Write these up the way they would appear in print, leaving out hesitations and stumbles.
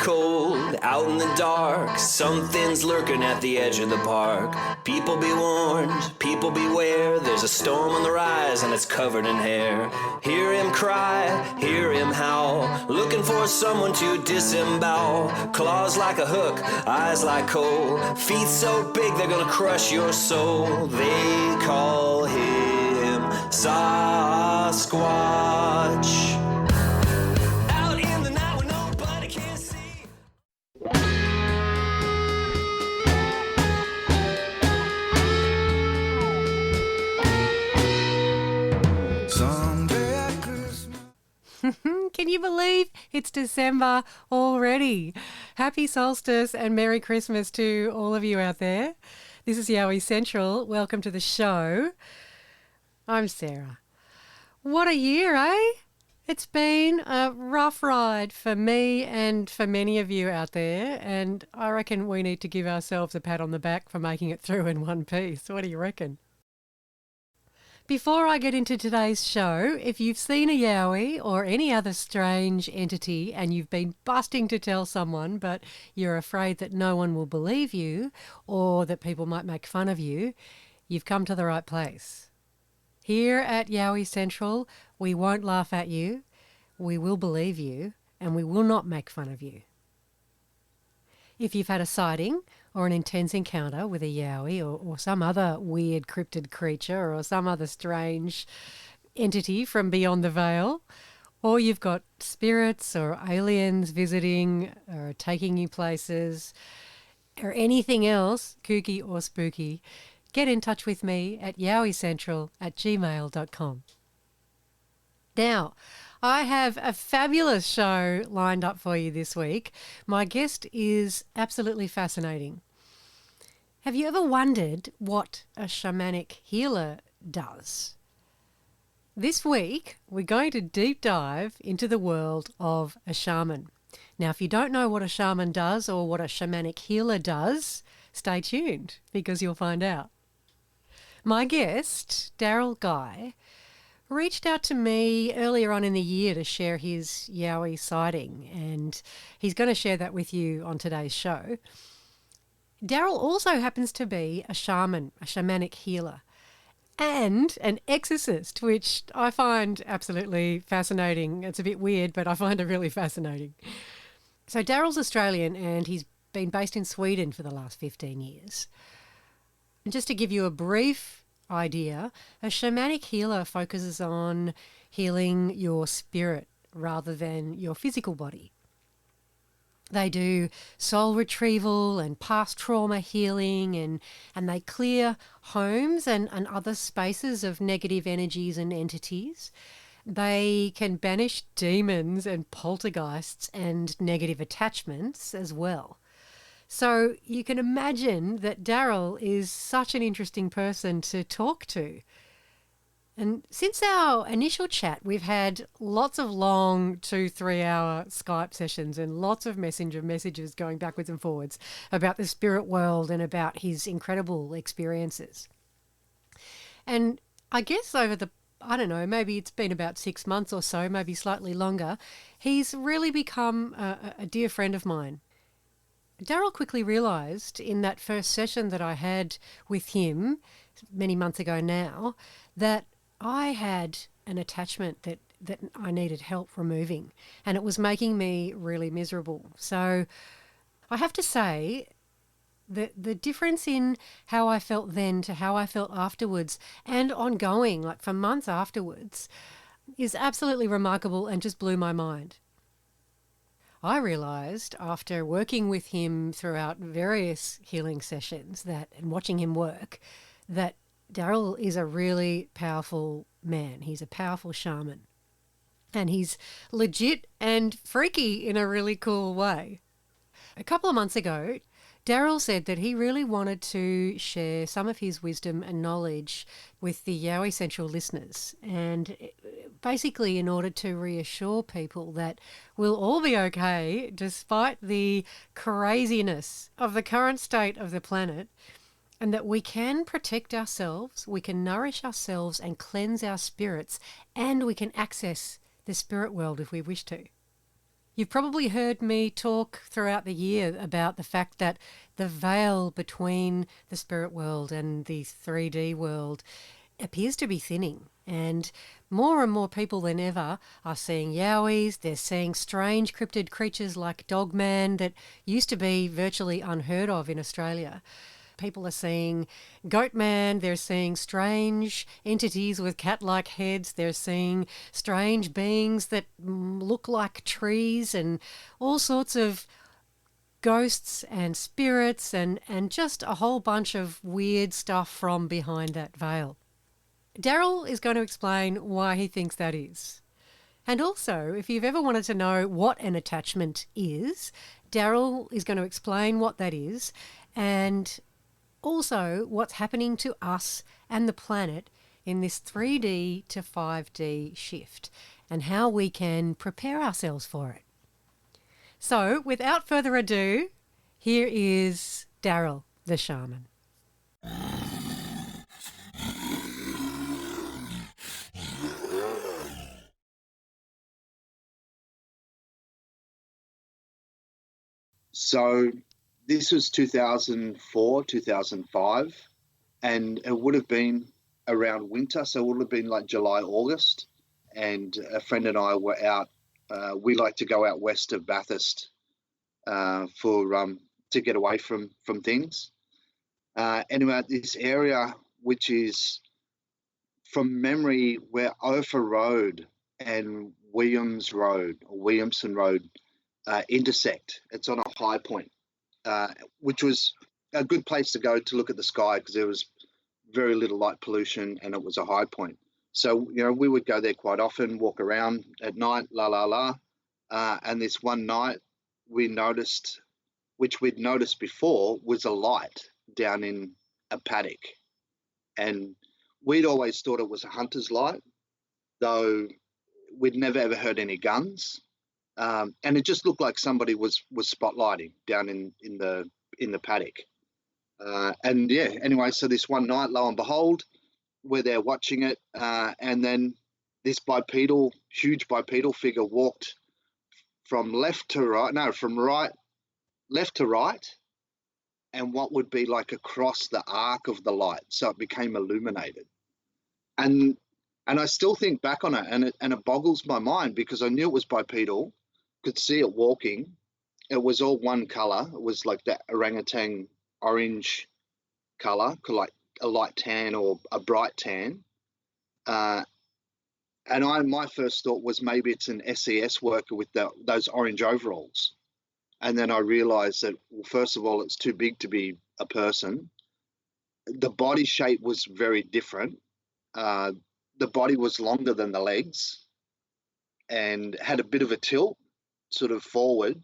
cold, out in the dark, something's lurking at the edge of the park. People be warned, people beware, there's a storm on the rise and it's covered in hair. Hear him cry, hear him howl, looking for someone to disembowel. Claws like a hook, eyes like coal, feet so big they're gonna crush your soul. They call him Sasquatch. Can you believe it's December already? Happy solstice and Merry Christmas to all of you out there. This is Yowie Central. Welcome to the show. I'm Sarah. What a year, eh? It's been a rough ride for me and for many of you out there, and I reckon we need to give ourselves a pat on the back for making it through in one piece. What do you reckon? Before I get into today's show, if you've seen a Yowie or any other strange entity and you've been busting to tell someone but you're afraid that no one will believe you or that people might make fun of you, you've come to the right place. Here at Yowie Central, we won't laugh at you, we will believe you, and we will not make fun of you. If you've had a sighting or an intense encounter with a Yowie or some other weird cryptid creature or some other strange entity from beyond the veil, or you've got spirits or aliens visiting or taking you places, or anything else kooky or spooky, get in touch with me at yowiecentral@gmail.com. Now, I have a fabulous show lined up for you this week. My guest is absolutely fascinating. Have you ever wondered what a shamanic healer does? This week, we're going to deep dive into the world of a shaman. Now, if you don't know what a shaman does or what a shamanic healer does, stay tuned because you'll find out. My guest, Darryl Guy, reached out to me earlier on in the year to share his Yowie sighting, and he's going to share that with you on today's show. Darryl also happens to be a shaman, a shamanic healer, and an exorcist, which I find absolutely fascinating. It's a bit weird, but I find it really fascinating. So Darryl's Australian, and he's been based in Sweden for the last 15 years. And just to give you a brief idea, a shamanic healer focuses on healing your spirit rather than your physical body. They do soul retrieval and past trauma healing, and they clear homes and other spaces of negative energies and entities. They can banish demons and poltergeists and negative attachments as well. So you can imagine that Darryl is such an interesting person to talk to. And since our initial chat, we've had lots of long 2-3 hour Skype sessions and lots of messenger messages going backwards and forwards about the spirit world and about his incredible experiences. And I guess over the, I don't know, maybe it's been about 6 months or so, maybe slightly longer, he's really become a dear friend of mine. Darryl quickly realised in that first session that I had with him many months ago now that I had an attachment that I needed help removing, and it was making me really miserable. So I have to say that the difference in how I felt then to how I felt afterwards and ongoing, like for months afterwards, is absolutely remarkable and just blew my mind. I realised after working with him throughout various healing sessions and watching him work, that Darryl is a really powerful man. He's a powerful shaman. And he's legit and freaky in a really cool way. A couple of months ago, Darryl said that he really wanted to share some of his wisdom and knowledge with the Yowie Central listeners, and basically in order to reassure people that we'll all be okay despite the craziness of the current state of the planet, and that we can protect ourselves, we can nourish ourselves and cleanse our spirits, and we can access the spirit world if we wish to. You've probably heard me talk throughout the year about the fact that the veil between the spirit world and the 3D world appears to be thinning. And more people than ever are seeing yowies, they're seeing strange cryptid creatures like Dogman that used to be virtually unheard of in Australia. People are seeing Goatman, they're seeing strange entities with cat-like heads, they're seeing strange beings that look like trees and all sorts of ghosts and spirits and just a whole bunch of weird stuff from behind that veil. Darryl is going to explain why he thinks that is. And also, if you've ever wanted to know what an attachment is, Darryl is going to explain what that is and also what's happening to us and the planet in this 3D to 5D shift and how we can prepare ourselves for it. So, without further ado, here is Darryl, the shaman. So this was 2004, 2005, and it would have been around winter. So it would have been like July, August. And a friend and I were out. We like to go out west of Bathurst to get away from things. Anyway, this area, which is from memory, where Ophir Road and Williamson Road intersect. It's on a high point, which was a good place to go to look at the sky because there was very little light pollution and it was a high point. So, we would go there quite often, walk around at night, and this one night we noticed, which we'd noticed before, was a light down in a paddock. And we'd always thought it was a hunter's light, though we'd never ever heard any guns. And it just looked like somebody was spotlighting down in the paddock. Anyway, so this one night, lo and behold, we're there watching it, and then this huge bipedal figure walked from left to right, and what would be like across the arc of the light, so it became illuminated. And I still think back on it, and it boggles my mind because I knew it was bipedal, could see it walking. It was all one color. It was like that orangutan orange color, like a light tan or a bright tan. And my first thought was maybe it's an SES worker with those orange overalls. And then I realized that, well, first of all, it's too big to be a person. The body shape was very different. The body was longer than the legs and had a bit of a tilt sort of forward.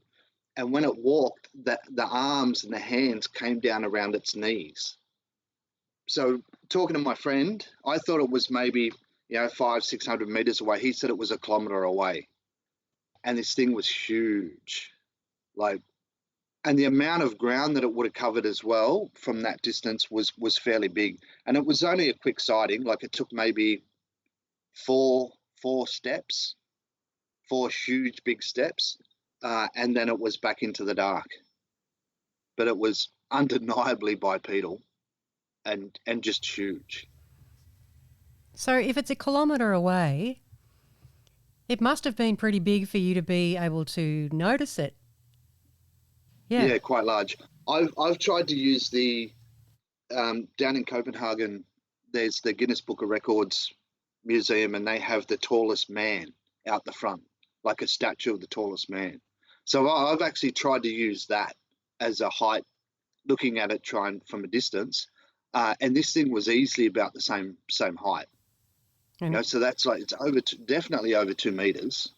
And when it walked, the arms and the hands came down around its knees. So talking to my friend, I thought it was maybe 500-600 meters away. He said it was 1 kilometer away. And this thing was huge. And the amount of ground that it would have covered as well from that distance was fairly big. And it was only a quick sighting. Like, it took maybe four steps, 4 huge big steps, and then it was back into the dark. But it was undeniably bipedal and just huge. So if it's 1 kilometre away, it must have been pretty big for you to be able to notice it. Yeah, quite large. I've tried to use the down in Copenhagen. There's the Guinness Book of Records museum, and they have the tallest man out the front, like a statue of the tallest man. So I've actually tried to use that as a height, looking at it trying from a distance, and this thing was easily about the same height. So that's like it's definitely over 2 meters,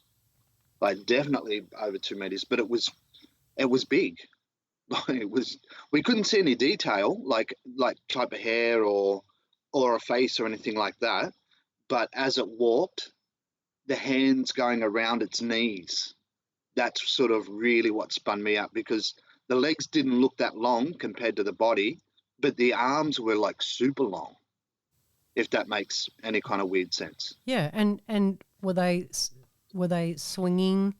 definitely over 2 meters. But it was big. We couldn't see any detail, like type of hair or a face or anything like that. But as it walked, the hands going around its knees, that's sort of really what spun me up, because the legs didn't look that long compared to the body, but the arms were like super long, if that makes any kind of weird sense. Yeah, and were they swinging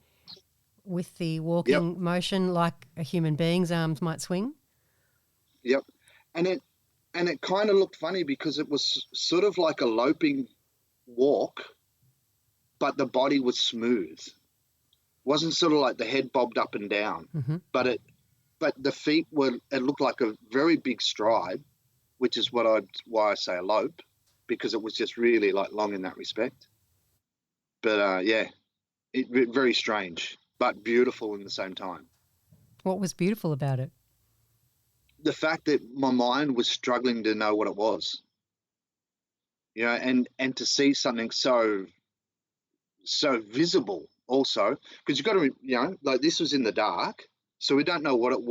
with the Yep. walking motion like a human being's arms might swing? Yep. And it kind of looked funny because it was sort of like a loping walk, but the body was smooth. It wasn't sort of like the head bobbed up and down, Mm-hmm. but the feet it looked like a very big stride, which is why I say a lope, because it was just really like long in that respect. But very strange, but beautiful in the same time. What was beautiful about it? The fact that my mind was struggling to know what it was, and to see something so visible also, because you've got to, like this was in the dark, so we don't know where it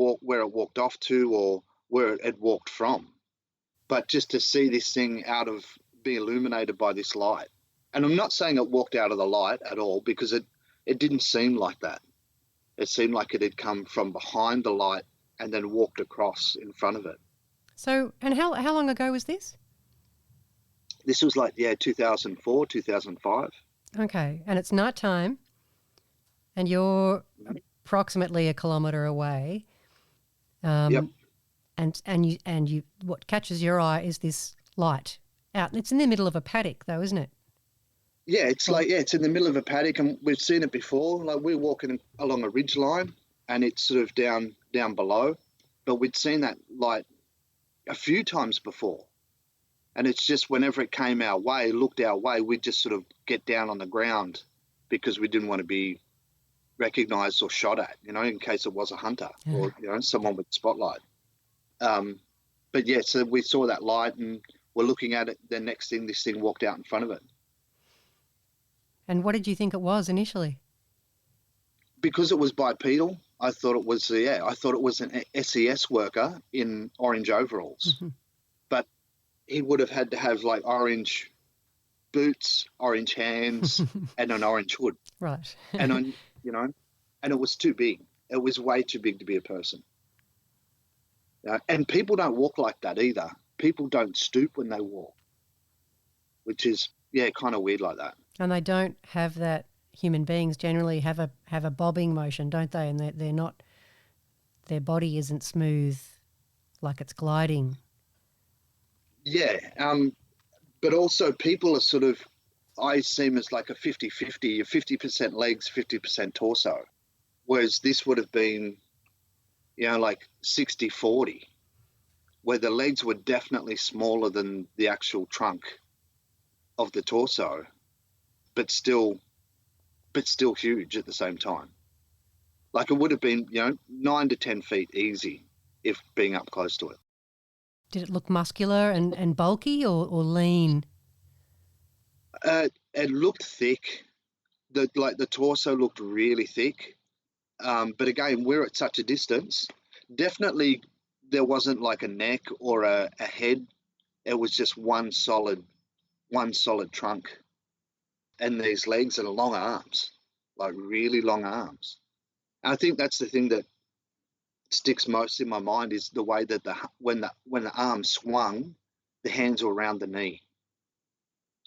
walked off to or where it had walked from, but just to see this thing be illuminated by this light. And I'm not saying it walked out of the light at all, because it didn't seem like that. It seemed like it had come from behind the light and then walked across in front of it. So, and how long ago was this? This was 2004, 2005. Okay, and it's nighttime, and you're approximately a kilometre away. Yep. And you what catches your eye is this light out. It's in the middle of a paddock, though, isn't it? Yeah, it's in the middle of a paddock, and we've seen it before. Like we're walking along a ridge line, and it's sort of down below, but we'd seen that light a few times before. And it's just whenever it came our way, looked our way, we'd just sort of get down on the ground because we didn't want to be recognised or shot at, in case it was a hunter or, someone with a spotlight. But yeah, so we saw that light and we're looking at it. The next thing, this thing walked out in front of it. And what did you think it was initially? Because it was bipedal, I thought it was an SES worker in orange overalls. Mm-hmm. But he would have had to have like orange boots, orange hands, and an orange hood. Right. And it was too big. It was way too big to be a person. And people don't walk like that either. People don't stoop when they walk, which is kind of weird like that. And they don't have that. Human beings generally have a bobbing motion, don't they? And they're not. Their body isn't smooth, like it's gliding. Yeah, but also people are sort of, I see them as like a 50-50, 50% legs, 50% torso, whereas this would have been, like 60-40, where the legs were definitely smaller than the actual trunk of the torso, but still huge at the same time. Like it would have been, 9 to 10 feet easy if being up close to it. Did it look muscular and bulky or lean? It looked thick. The torso looked really thick. But again, we're at such a distance. Definitely there wasn't like a neck or a head. It was just one solid trunk. And these legs and long arms, like really long arms. And I think that's the thing that sticks most in my mind is the way that when the arm swung, the hands were around the knee.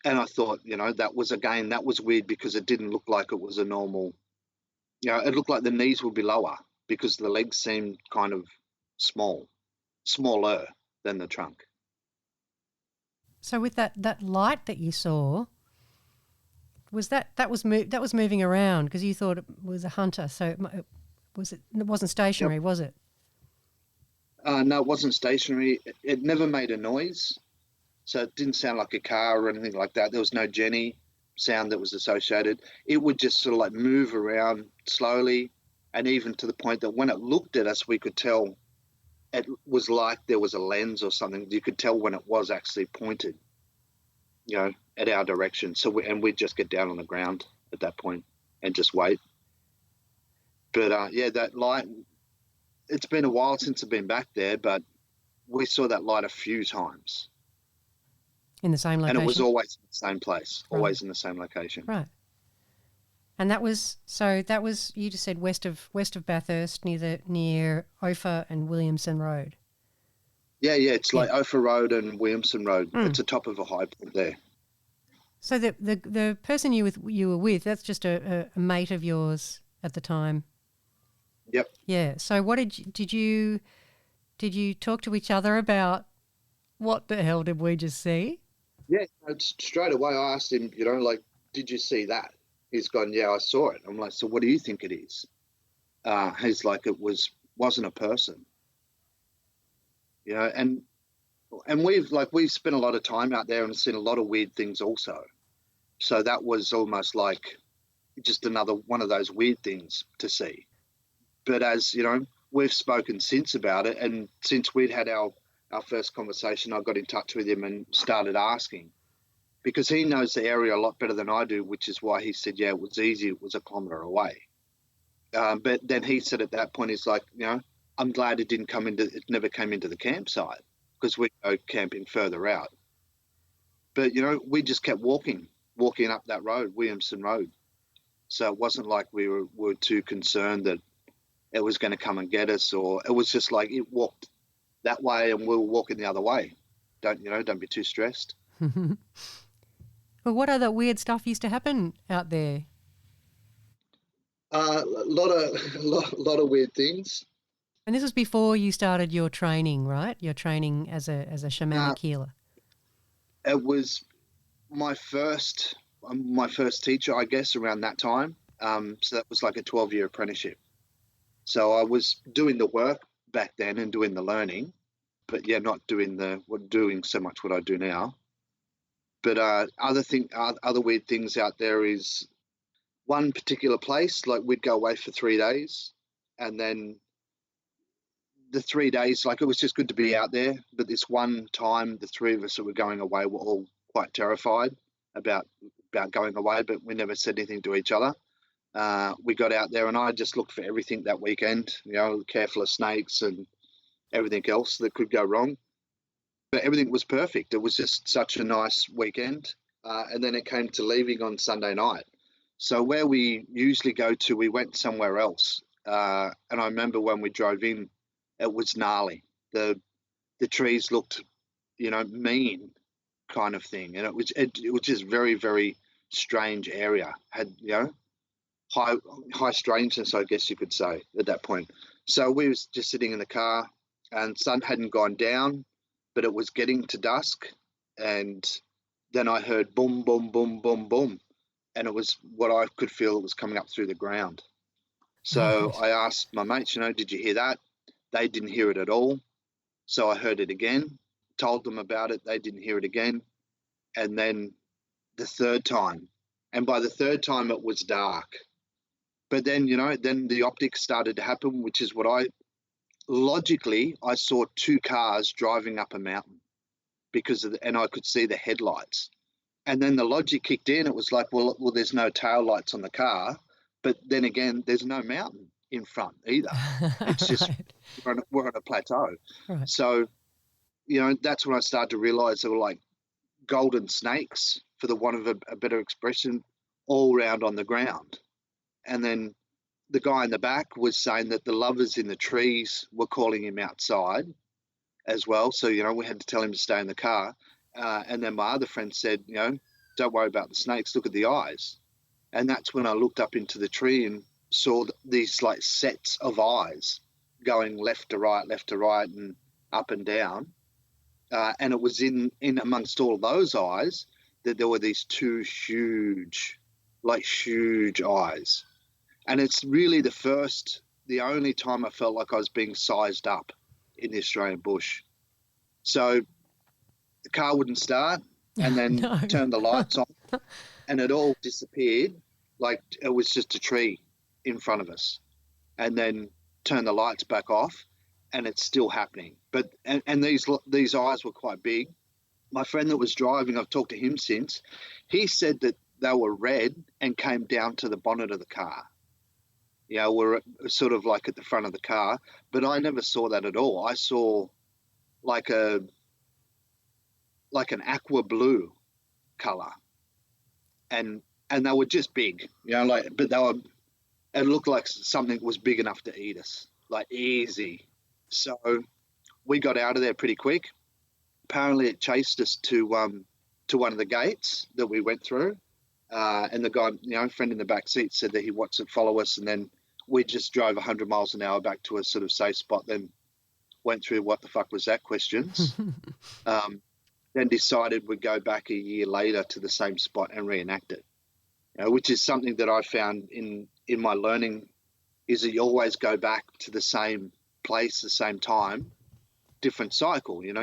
And I thought, that was weird because it didn't look like it was a normal, it looked like the knees would be lower because the legs seemed kind of smaller than the trunk. So with that light that you saw, was that was moving around because you thought it was a hunter? So it wasn't stationary, Yep. Was it? No, it wasn't stationary. It never made a noise, so it didn't sound like a car or anything like that. There was no Jenny sound that was associated. It would just sort of like move around slowly, and even to the point that when it looked at us, we could tell it was like there was a lens or something. You could tell when it was actually pointed, at our direction. So we'd just get down on the ground at that point and just wait. But that light, it's been a while since I've been back there, but we saw that light a few times. In the same location? And it was always in the same place, Right. always in the same location. Right. And that was you just said west of Bathurst near Ophir and Williamson Road. Yeah, it's like Ophir Road and Williamson Road. Mm. It's the top of a high point there. So the person you were with, that's just a mate of yours at the time. Yep. Yeah. So what did you talk to each other about what the hell did we just see? Yeah. Straight away, I asked him, like, did you see that? He's gone, yeah, I saw it. I'm like, so what do you think it is? He's like, wasn't a person, and we've spent a lot of time out there and seen a lot of weird things also. So that was almost like just another one of those weird things to see. But as we've spoken since about it, and since we'd had our first conversation, I got in touch with him and started asking, because he knows the area a lot better than I do, which is why he said, yeah, it was easy, it was a kilometre away. But then he said at that point, he's like, I'm glad it never came into the campsite, because we go camping further out. But we just kept walking up that road, Williamson Road. So it wasn't like we were too concerned that it was going to come and get us, or it was just like it walked that way and we were walking the other way. Don't be too stressed. Well, what other weird stuff used to happen out there? A lot of weird things. And this was before you started your training, right? Your training as a shamanic healer. It was my first teacher, I guess, around that time. So that was like a 12-year apprenticeship. So I was doing the work back then and doing the learning, but yeah, not doing so much what I do now. But other weird things out there is one particular place, like we'd go away for 3 days, and then the 3 days, like, it was just good to be out there. But this one time, the three of us that were going away were all quite terrified about going away, but we never said anything to each other. We got out there and I just looked for everything that weekend, careful of snakes and everything else that could go wrong. But everything was perfect. It was just such a nice weekend. And then it came to leaving on Sunday night. So where we usually go to, we went somewhere else. And I remember when we drove in, it was gnarly. The trees looked, mean kind of thing. And it was just very, very strange area. Had, high strangeness, I guess you could say, at that point. So we was just sitting in the car and sun hadn't gone down, but it was getting to dusk. And then I heard boom, boom, boom, boom, boom. And it was what I could feel, it was coming up through the ground. So I asked my mates, did you hear that? They didn't hear it at all. So I heard it again, told them about it. They didn't hear it again. And then the third time. And by the third time, it was dark. But then, then the optics started to happen, which is what I saw two cars driving up a mountain and I could see the headlights. And then the logic kicked in. It was like, well, there's no tail lights on the car. But then again, there's no mountain in front either. It's just we're on a plateau. Right. So, that's when I started to realize there were like golden snakes, for the want of a better expression, all around on the ground. And then the guy in the back was saying that the lovers in the trees were calling him outside as well. So, we had to tell him to stay in the car. And then my other friend said, don't worry about the snakes, look at the eyes. And that's when I looked up into the tree and saw these like sets of eyes going left to right, and up and down. And it was in amongst all of those eyes that there were these two huge eyes. And it's really the only time I felt like I was being sized up in the Australian bush. So the car wouldn't start, and then turned the lights on, and it all disappeared. Like it was just a tree in front of us, and then turn the lights back off, and it's still happening. But and these eyes were quite big. My friend that was driving, I've talked to him since, he said that they were red and came down to the bonnet of the car. Were sort of like at the front of the car, but I never saw that at all. I saw like an aqua blue color, and they were just big, but it looked like something was big enough to eat us, like easy. So we got out of there pretty quick. Apparently it chased us to one of the gates that we went through. And the guy, friend in the back seat, said that he watched it follow us, and then we just drove 100 miles an hour back to a sort of safe spot, then went through what the fuck was that questions, then decided we'd go back a year later to the same spot and reenact it, which is something that I found in my learning, is that you always go back to the same place, the same time, different cycle, you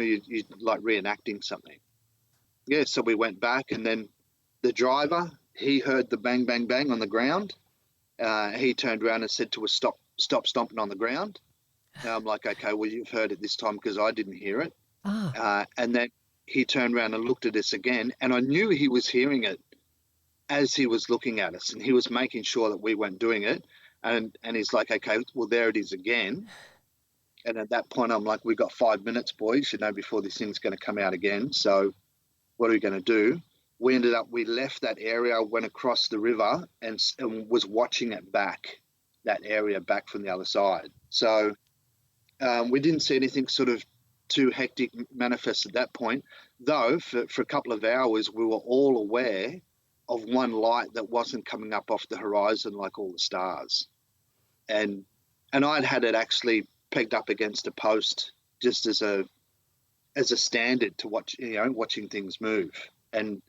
like reenacting something. Yeah, so we went back, and then the driver, he heard the bang, bang, bang on the ground. He turned around and said to us, stop stomping on the ground. I'm like, okay, well, you've heard it this time because I didn't hear it. And then he turned around and looked at us again, and I knew he was hearing it as he was looking at us, and he was making sure that we weren't doing it. And he's like, okay, well, there it is again. And at that point, I'm like, we got 5 minutes, boys, before this thing's going to come out again. So what are we going to do? We left that area, went across the river, and was watching it back, that area back from the other side. So we didn't see anything sort of too hectic manifest at that point, though for a couple of hours we were all aware of one light that wasn't coming up off the horizon like all the stars. And I'd had it actually pegged up against a post just as a standard to watch, watching things move. And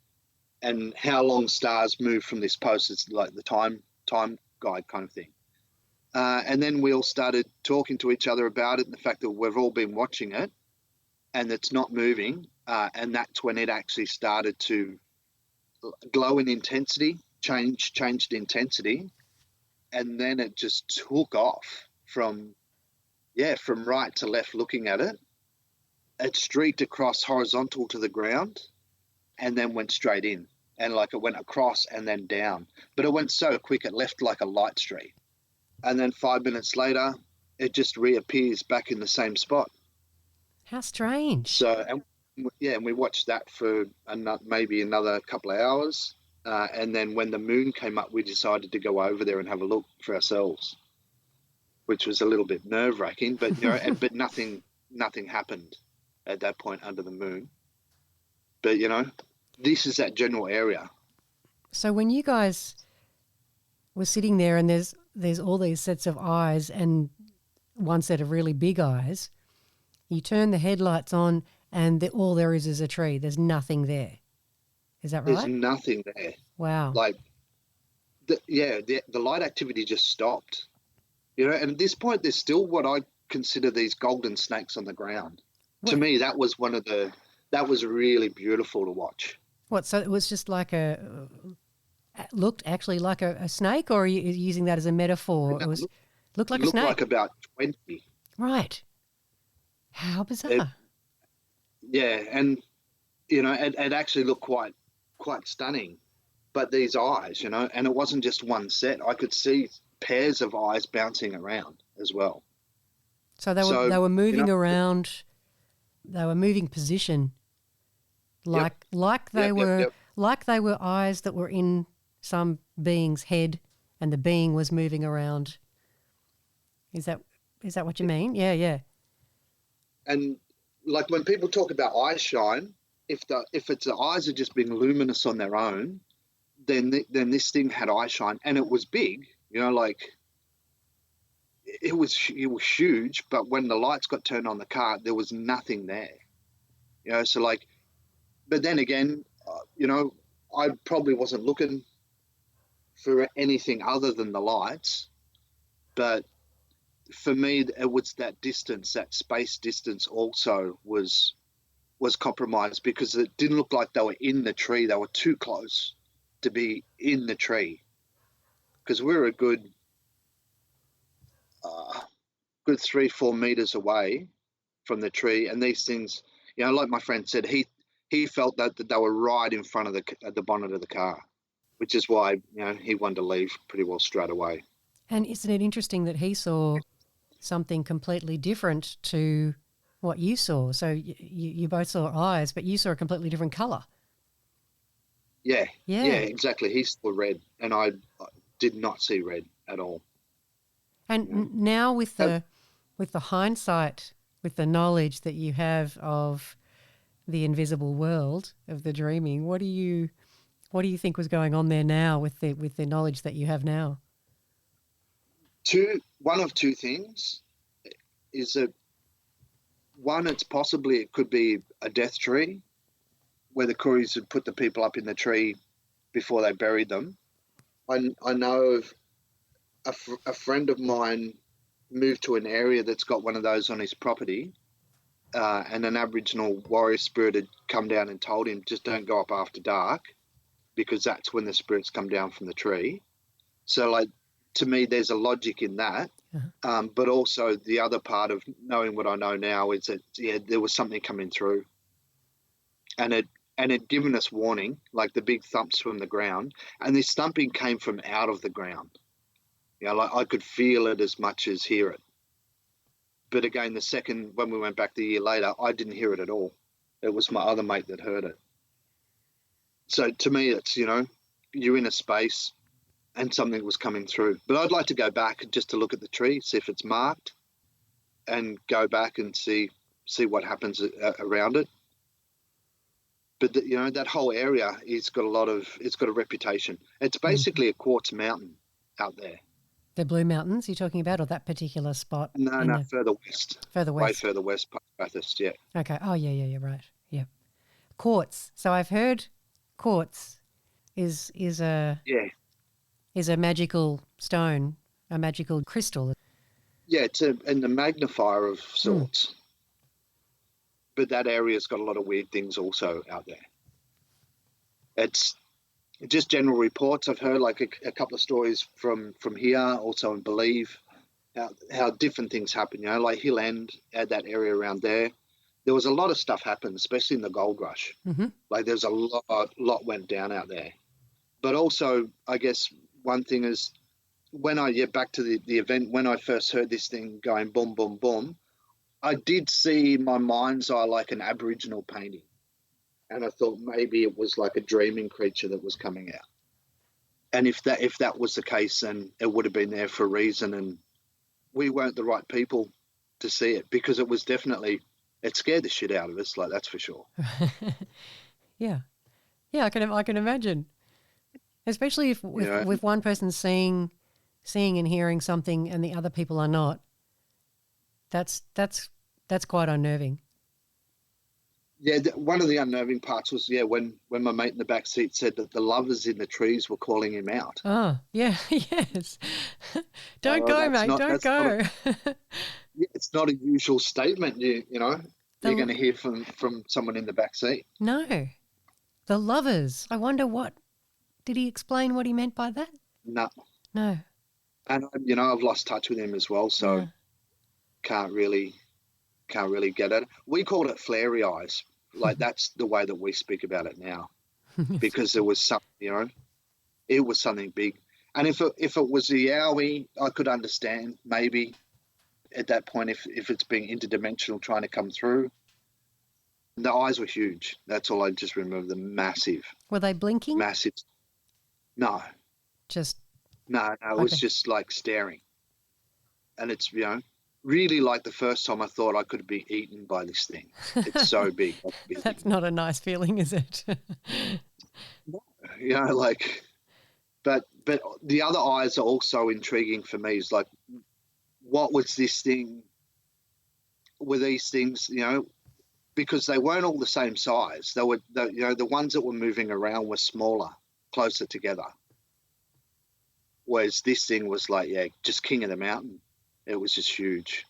how long stars move from this post is like the time guide kind of thing. And then we all started talking to each other about it, and the fact that we've all been watching it and it's not moving. And that's when it actually started to glow in intensity, changed intensity. And then it just took off from right to left looking at it. It streaked across horizontal to the ground and then went straight in. And like it went across and then down. But it went so quick, it left like a light streak. And then 5 minutes later, it just reappears back in the same spot. How strange. So, and we watched that for maybe another couple of hours. And then when the moon came up, we decided to go over there and have a look for ourselves, which was a little bit nerve-wracking. But, but nothing happened at that point under the moon. But, this is that general area. So when you guys were sitting there and there's all these sets of eyes and one set of really big eyes, you turn the headlights on and all there is a tree. There's nothing there. Is that right? There's nothing there. Wow. Like, the light activity just stopped. And at this point, there's still what I consider these golden snakes on the ground. What? To me, that was that was really beautiful to watch. What, so it was just like looked actually like a snake, or are you using that as a metaphor? It looked like a snake? Looked like about 20. Right. How bizarre. And, it actually looked quite stunning. But these eyes, and it wasn't just one set. I could see pairs of eyes bouncing around as well. So they were moving around, they were moving position. Like they were eyes that were in some being's head, and the being was moving around. Is that what you mean? Yeah. And like when people talk about eye shine, if it's the eyes are just being luminous on their own, then this thing had eye shine, and it was big. Like it was huge. But when the lights got turned on the car, there was nothing there. So like. But then again, I probably wasn't looking for anything other than the lights. But for me, it was that distance, that space distance also was compromised, because it didn't look like they were in the tree. They were too close to be in the tree, because we were a good 3-4 meters away from the tree. And these things, like my friend said, he felt that they were right in front of the bonnet of the car, which is why he wanted to leave pretty well straight away. And isn't it interesting that he saw something completely different to what you saw? So you both saw eyes, but you saw a completely different colour. Yeah, exactly. He saw red, and I did not see red at all. And now with the hindsight, with the knowledge that you have of the invisible world of the dreaming, what do you think was going on there now with the knowledge that you have now? One of two things is that, one, it could be a death tree where the Koreans would put the people up in the tree before they buried them. I know of a friend of mine moved to an area that's got one of those on his property, and an Aboriginal warrior spirit had come down and told him, just don't go up after dark, because that's when the spirits come down from the tree. So, like, to me, there's a logic in that. But also the other part of knowing what I know now is that, there was something coming through, and it given us warning, like the big thumps from the ground, and this thumping came from out of the ground. Like I could feel it as much as hear it. But again, when we went back the year later, I didn't hear it at all. It was my other mate that heard it. So to me, it's, you're in a space and something was coming through. But I'd like to go back just to look at the tree, see if it's marked, and go back and see what happens around it. But that whole area it's got a reputation. It's basically a quartz mountain out there. The Blue Mountains you're talking about, or that particular spot? No, further west. Further west. Way further west, Bathurst, yeah. Okay. Oh, yeah, right. Yeah. Quartz. So I've heard quartz is a magical stone, a magical crystal. Yeah, and a magnifier of sorts. But that area's got a lot of weird things also out there. It's just general reports. I've heard like a couple of stories from here, also in Believe, how different things happen. Like Hill End, that area around there. There was a lot of stuff happened, especially in the gold rush. Mm-hmm. Like there's a lot went down out there. But also, I guess one thing is when I get back to the event, when I first heard this thing going boom, boom, boom, I did see in my mind's eye like an Aboriginal painting. And I thought maybe it was like a dreaming creature that was coming out. And if that was the case, then it would have been there for a reason. And we weren't the right people to see it, because it was definitely, it scared the shit out of us, like that's for sure. Yeah, I can imagine, especially if with one person seeing and hearing something and the other people are not. That's quite unnerving. Yeah, one of the unnerving parts was, when my mate in the back seat said that the lovers in the trees were calling him out. Oh, yeah, yes. Don't go, mate, don't go. It's not a usual statement, you're going to hear from someone in the back seat. No. The lovers. I wonder did he explain what he meant by that? No. No. And, I've lost touch with him as well, so can't really get it. We called it flary eyes. Like that's the way that we speak about it now, because there was something, it was something big. And if it was a Yowie, I could understand maybe at that point if it's being interdimensional trying to come through. The eyes were huge. That's all I just remember. The massive. Were they blinking? Massive. No. Just. No. It was just like staring. And it's, really like the first time I thought I could be eaten by this thing. It's so big. That's not a nice feeling, is it? But the other eyes are also intriguing for me. Is like, what was this thing? Were these things, because they weren't all the same size. They were, the ones that were moving around were smaller, closer together. Whereas this thing was like, just king of the mountain. It was just huge.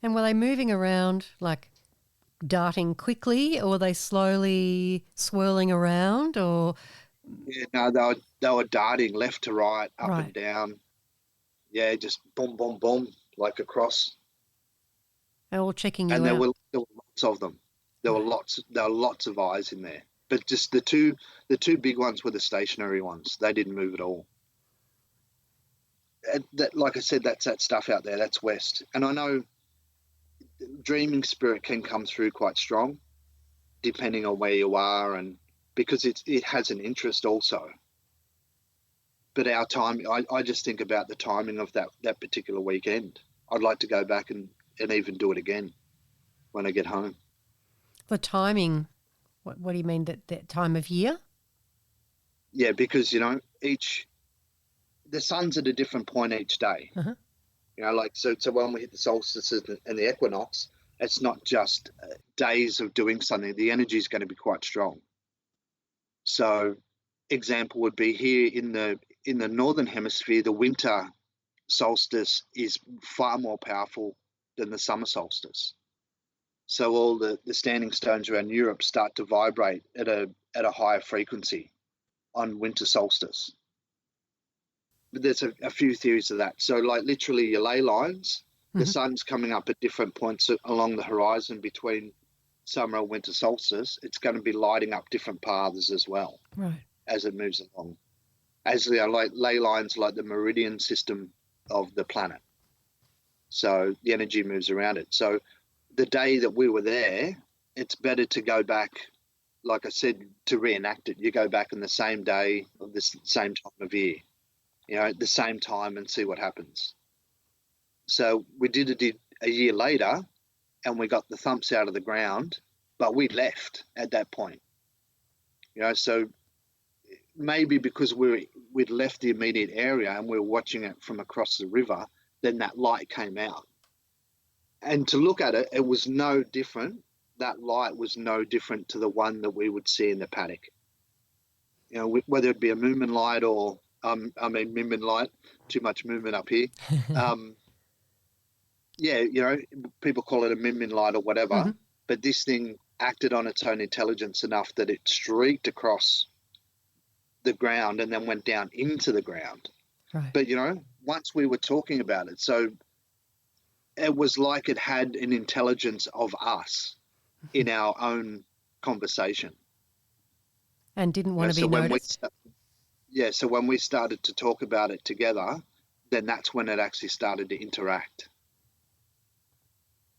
And were they moving around, like darting quickly, or were they slowly swirling around, or? Yeah, no, they were darting left to right, up and down. Yeah, just boom, boom, boom, like across. They're all checking you out. And there were lots of them. There were lots of eyes in there. But just the two big ones were the stationary ones. They didn't move at all. That, like I said, that's that stuff out there. That's west, and I know dreaming spirit can come through quite strong, depending on where you are, and because it has an interest also. But our time, I just think about the timing of that particular weekend. I'd like to go back and even do it again when I get home. The timing. What do you mean? That time of year? Yeah, because the sun's at a different point each day. Uh-huh. Like, so when we hit the solstice and the equinox, it's not just days of doing something. The energy is going to be quite strong. So example would be here in the northern hemisphere, the winter solstice is far more powerful than the summer solstice. So all the standing stones around Europe start to vibrate at a higher frequency on winter solstice. But there's a few theories of that. So like literally your ley lines, the sun's coming up at different points along the horizon between summer and winter solstice. It's going to be lighting up different paths as well, right, as it moves along. As like ley lines, like the meridian system of the planet. So the energy moves around it. So the day that we were there, it's better to go back, like I said, to reenact it. You go back on the same day of the same time of year, at the same time, and see what happens. So we did it a year later, and we got the thumps out of the ground, but we left at that point. So maybe because we'd left the immediate area and we were watching it from across the river, then that light came out. And to look at it, it was no different. That light was no different to the one that we would see in the paddock. Whether it be a Moomin light or, Moomin light, too much movement up here. People call it a Moomin light or whatever, but this thing acted on its own intelligence enough that it streaked across the ground and then went down into the ground. right. But, once we were talking about it, so it was like it had an intelligence of us in our own conversation. And didn't want to be noticed? So when we started to talk about it together, then that's when it actually started to interact.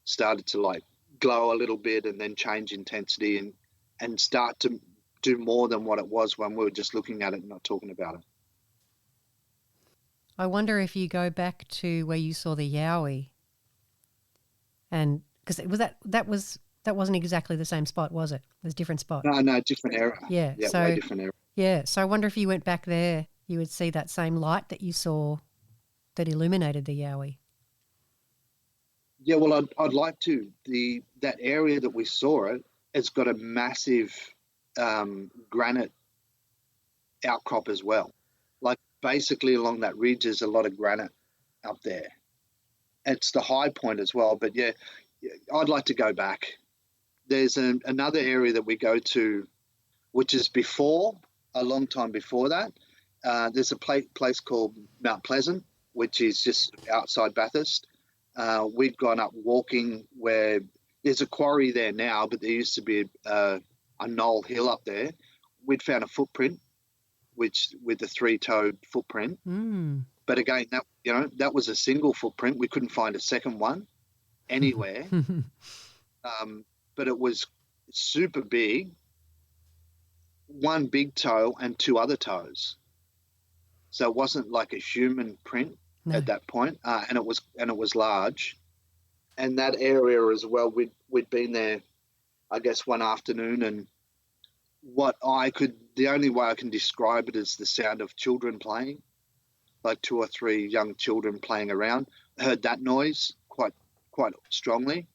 Started to like glow a little bit and then change intensity and start to do more than what it was when we were just looking at it and not talking about it. I wonder if you go back to where you saw the Yowie, and because that wasn't exactly the same spot, was it? It was a different spot. No, different area. Yeah, so way different area. Yeah, so I wonder if you went back there, you would see that same light that you saw that illuminated the Yowie. Yeah, well, I'd like to. That area that we saw it's got a massive granite outcrop as well. Like basically along that ridge, there's a lot of granite up there. It's the high point as well. But yeah, I'd like to go back. There's another area that we go to, which is a long time before that. There's a place called Mount Pleasant, which is just outside Bathurst. We'd gone up walking where there's a quarry there now, but there used to be a knoll hill up there. We'd found a footprint, with the three-toed footprint. But again, that was a single footprint. We couldn't find a second one anywhere. But it was super big. One big toe and two other toes. So it wasn't like a human print at that point, and it was large. And that area as well, we'd been there, I guess, one afternoon, and the only way I can describe it is the sound of children playing, like 2 or 3 young children playing around. I heard that noise quite strongly,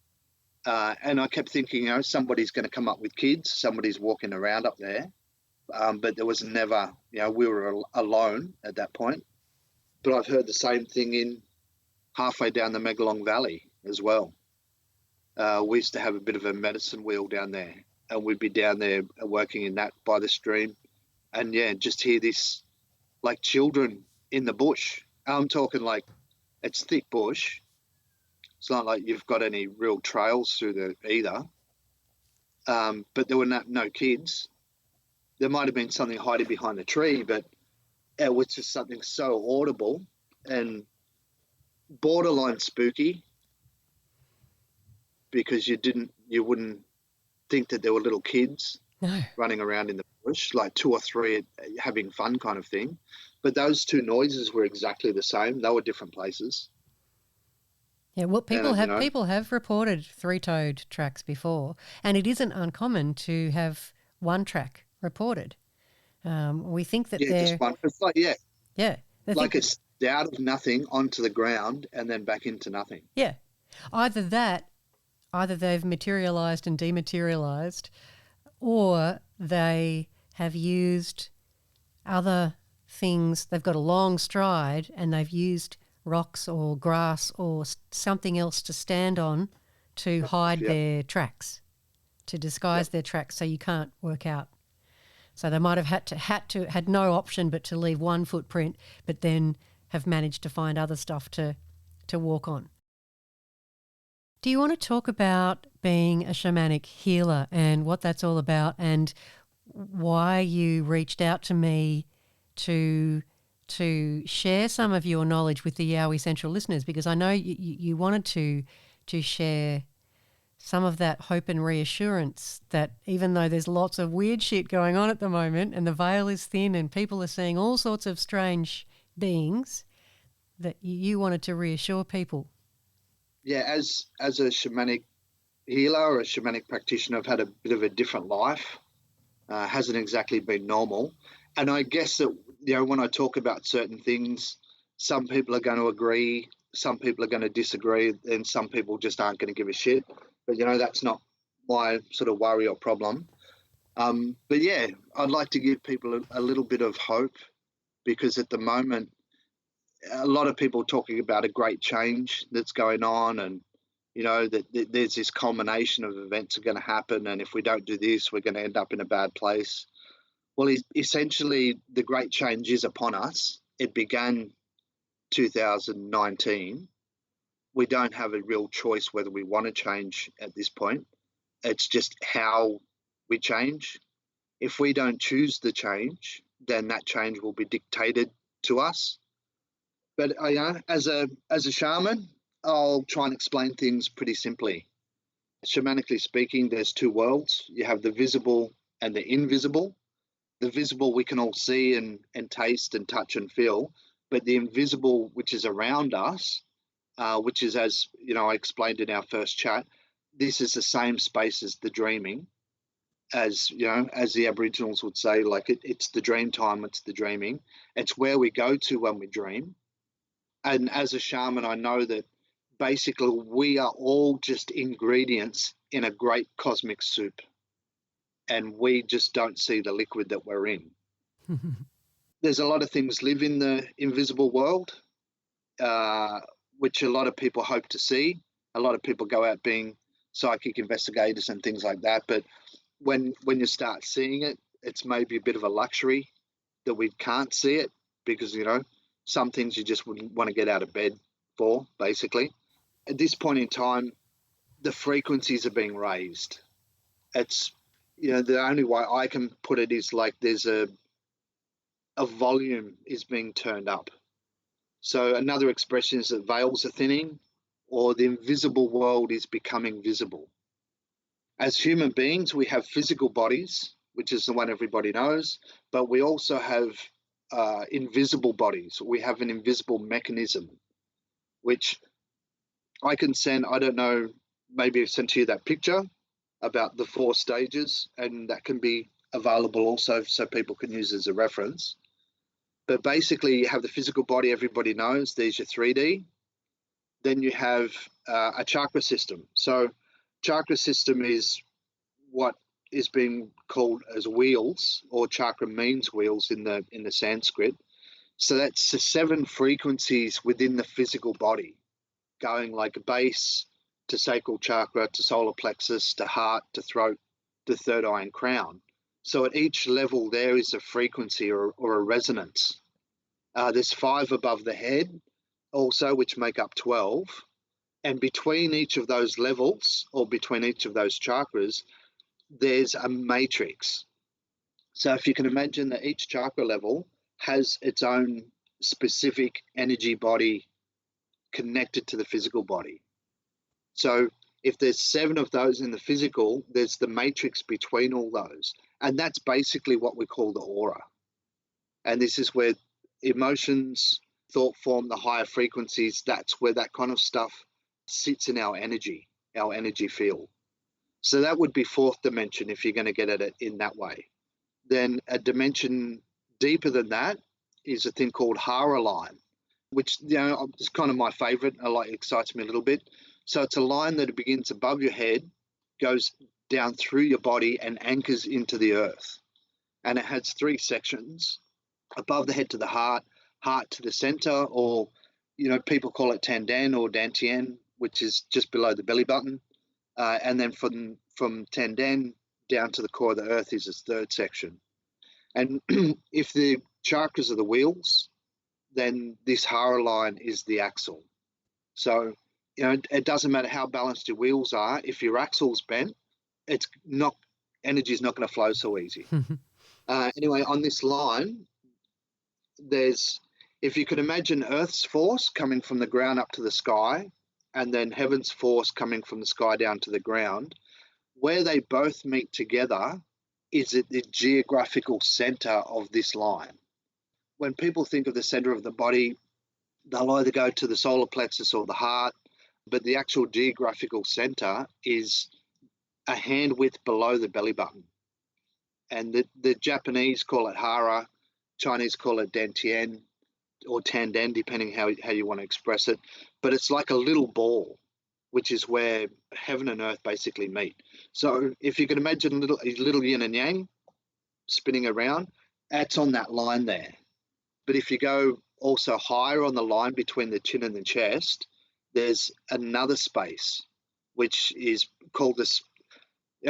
and I kept thinking, somebody's going to come up with kids, somebody's walking around up there, but there was never, we were alone at that point. But I've heard the same thing halfway down the Megalong Valley as well. We used to have a bit of a medicine wheel down there, and we'd be down there working in that by the stream, and just hear this like children in the bush. I'm talking like it's thick bush. It's not like you've got any real trails through either. But there were no kids. There might have been something hiding behind the tree, but it was just something so audible and borderline spooky, because you wouldn't think that there were little kids running around in the bush, like 2 or 3 having fun kind of thing. But those two noises were exactly the same. They were different places. Yeah, well, people have reported three-toed tracks before, and it isn't uncommon to have one track reported. We think that just one. It's like like it's out of nothing onto the ground and then back into nothing. Yeah. Either they've materialized and dematerialized, or they have used other things. They've got a long stride and they've used rocks or grass or something else to stand on to hide their tracks, to disguise their tracks so you can't work out. So they might have had no option but to leave one footprint, but then have managed to find other stuff to walk on. Do you want to talk about being a shamanic healer and what that's all about, and why you reached out to me to share some of your knowledge with the Yowie Central listeners? Because I know you wanted to share some of that hope and reassurance that even though there's lots of weird shit going on at the moment and the veil is thin and people are seeing all sorts of strange beings, that you wanted to reassure people. Yeah, as a shamanic healer or a shamanic practitioner, I've had a bit of a different life. Hasn't exactly been normal. And I guess that, when I talk about certain things, some people are going to agree, some people are going to disagree, and some people just aren't going to give a shit. But, that's not my sort of worry or problem. But yeah, I'd like to give people a little bit of hope, because at the moment, a lot of people talking about a great change that's going on, and that there's this culmination of events are going to happen, and if we don't do this, we're going to end up in a bad place. Well, essentially, the great change is upon us. It began 2019. We don't have a real choice whether we want to change at this point. It's just how we change. If we don't choose the change, then that change will be dictated to us. But as a shaman, I'll try and explain things pretty simply. Shamanically speaking, there's two worlds. You have the visible and the invisible. The visible we can all see and taste and touch and feel, but the invisible, which is around us, which is, as I explained in our first chat, this is the same space as the dreaming, as the Aboriginals would say, like it's the dream time, it's the dreaming. It's where we go to when we dream. And as a shaman, I know that basically we are all just ingredients in a great cosmic soup, and we just don't see the liquid that we're in. There's a lot of things live in the invisible world, which a lot of people hope to see. A lot of people go out being psychic investigators and things like that. But when you start seeing it, it's maybe a bit of a luxury that we can't see it, because, some things you just wouldn't want to get out of bed for, basically. At this point in time, the frequencies are being raised. It's, the only way I can put it is like there's a volume is being turned up. So another expression is that veils are thinning, or the invisible world is becoming visible. As human beings, we have physical bodies, which is the one everybody knows, but we also have invisible bodies. We have an invisible mechanism, which I can send, I don't know, maybe I've sent to you that picture about the 4 stages, and that can be available also so people can use as a reference. But basically, you have the physical body everybody knows. There's your 3D. Then you have a chakra system. So chakra system is what is being called as wheels, or chakra means wheels in the Sanskrit. So that's the 7 frequencies within the physical body, going like base to sacral chakra, to solar plexus, to heart, to throat, to third eye and crown. So at each level there is a frequency or a resonance. There's 5 above the head also, which make up 12. And between each of those levels, or between each of those chakras, there's a matrix. So if you can imagine that each chakra level has its own specific energy body connected to the physical body. So if there's 7 of those in the physical, there's the matrix between all those. And that's basically what we call the aura. And this is where emotions, thought form, the higher frequencies, that's where that kind of stuff sits in our energy field. So that would be 4th dimension if you're going to get at it in that way. Then a dimension deeper than that is a thing called Hara line. which, is kind of my favorite. Excites me a little bit. So it's a line that begins above your head, goes down through your body and anchors into the earth. And it has 3 sections: above the head to the heart to the center, or, people call it Tandan or Dantien, which is just below the belly button. And then from Tandan down to the core of the earth is its 3rd section. And if the chakras are the wheels, then this Hara line is the axle. So, it doesn't matter how balanced your wheels are. If your axle's bent, energy is not going to flow so easy. Anyway, on this line, if you could imagine Earth's force coming from the ground up to the sky, and then heaven's force coming from the sky down to the ground, where they both meet together is at the geographical center of this line. When people think of the center of the body, they'll either go to the solar plexus or the heart, but the actual geographical center is a hand width below the belly button. And the Japanese call it Hara, Chinese call it Dantien or Tandan, depending how you want to express it. But it's like a little ball, which is where heaven and earth basically meet. So if you can imagine little yin and yang spinning around, that's on that line there. But if you go also higher on the line between the chin and the chest, there's another space, which is called this,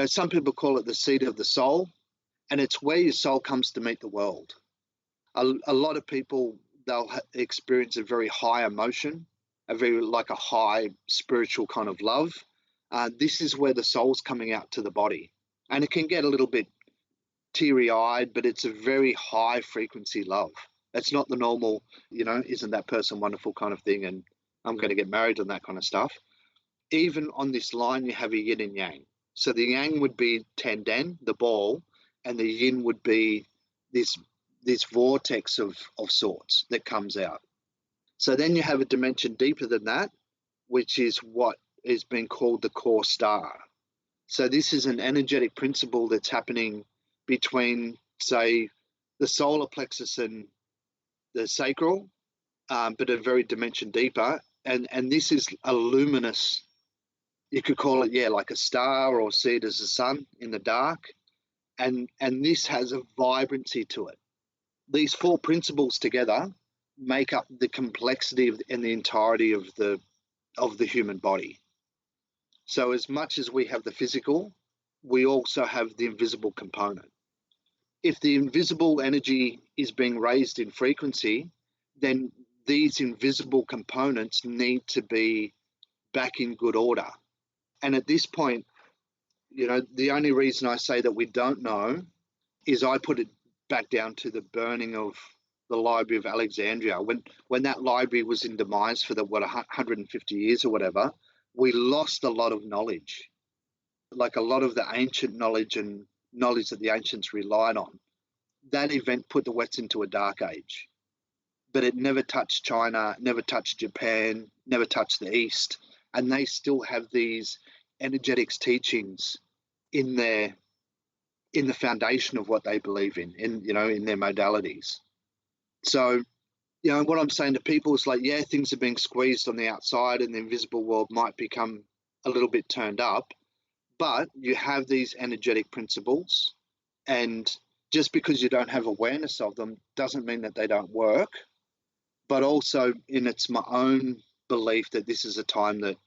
some people call it the seat of the soul, and it's where your soul comes to meet the world. A lot of people, they'll experience a very high emotion, a high spiritual kind of love. This is where the soul's coming out to the body. And it can get a little bit teary-eyed, but it's a very high frequency love. It's not the normal, isn't that person wonderful kind of thing, and I'm going to get married and that kind of stuff. Even on this line, you have a yin and yang. So the yang would be Tandan, the ball, and the yin would be this vortex of sorts that comes out. So then you have a dimension deeper than that, which is what is being called the core star. So this is an energetic principle that's happening between, say, the solar plexus and the sacral, but a very dimension deeper. And this is a luminous, you could call it, like a star, or see it as a sun in the dark. And this has a vibrancy to it. These 4 principles together make up the complexity and the entirety of the human body. So as much as we have the physical, we also have the invisible component. If the invisible energy is being raised in frequency, then these invisible components need to be back in good order. And at this point, the only reason I say that we don't know is I put it back down to the burning of the Library of Alexandria. When that library was in demise for 150 years or whatever, we lost a lot of knowledge, like a lot of the ancient knowledge and knowledge that the ancients relied on. That event put the West into a dark age, but it never touched China, never touched Japan, never touched the East, and they still have these energetics teachings in the foundation of what they believe in their modalities. So, what I'm saying to people is things are being squeezed on the outside and the invisible world might become a little bit turned up, but you have these energetic principles, and just because you don't have awareness of them doesn't mean that they don't work. But also, it's my own belief that this is a time that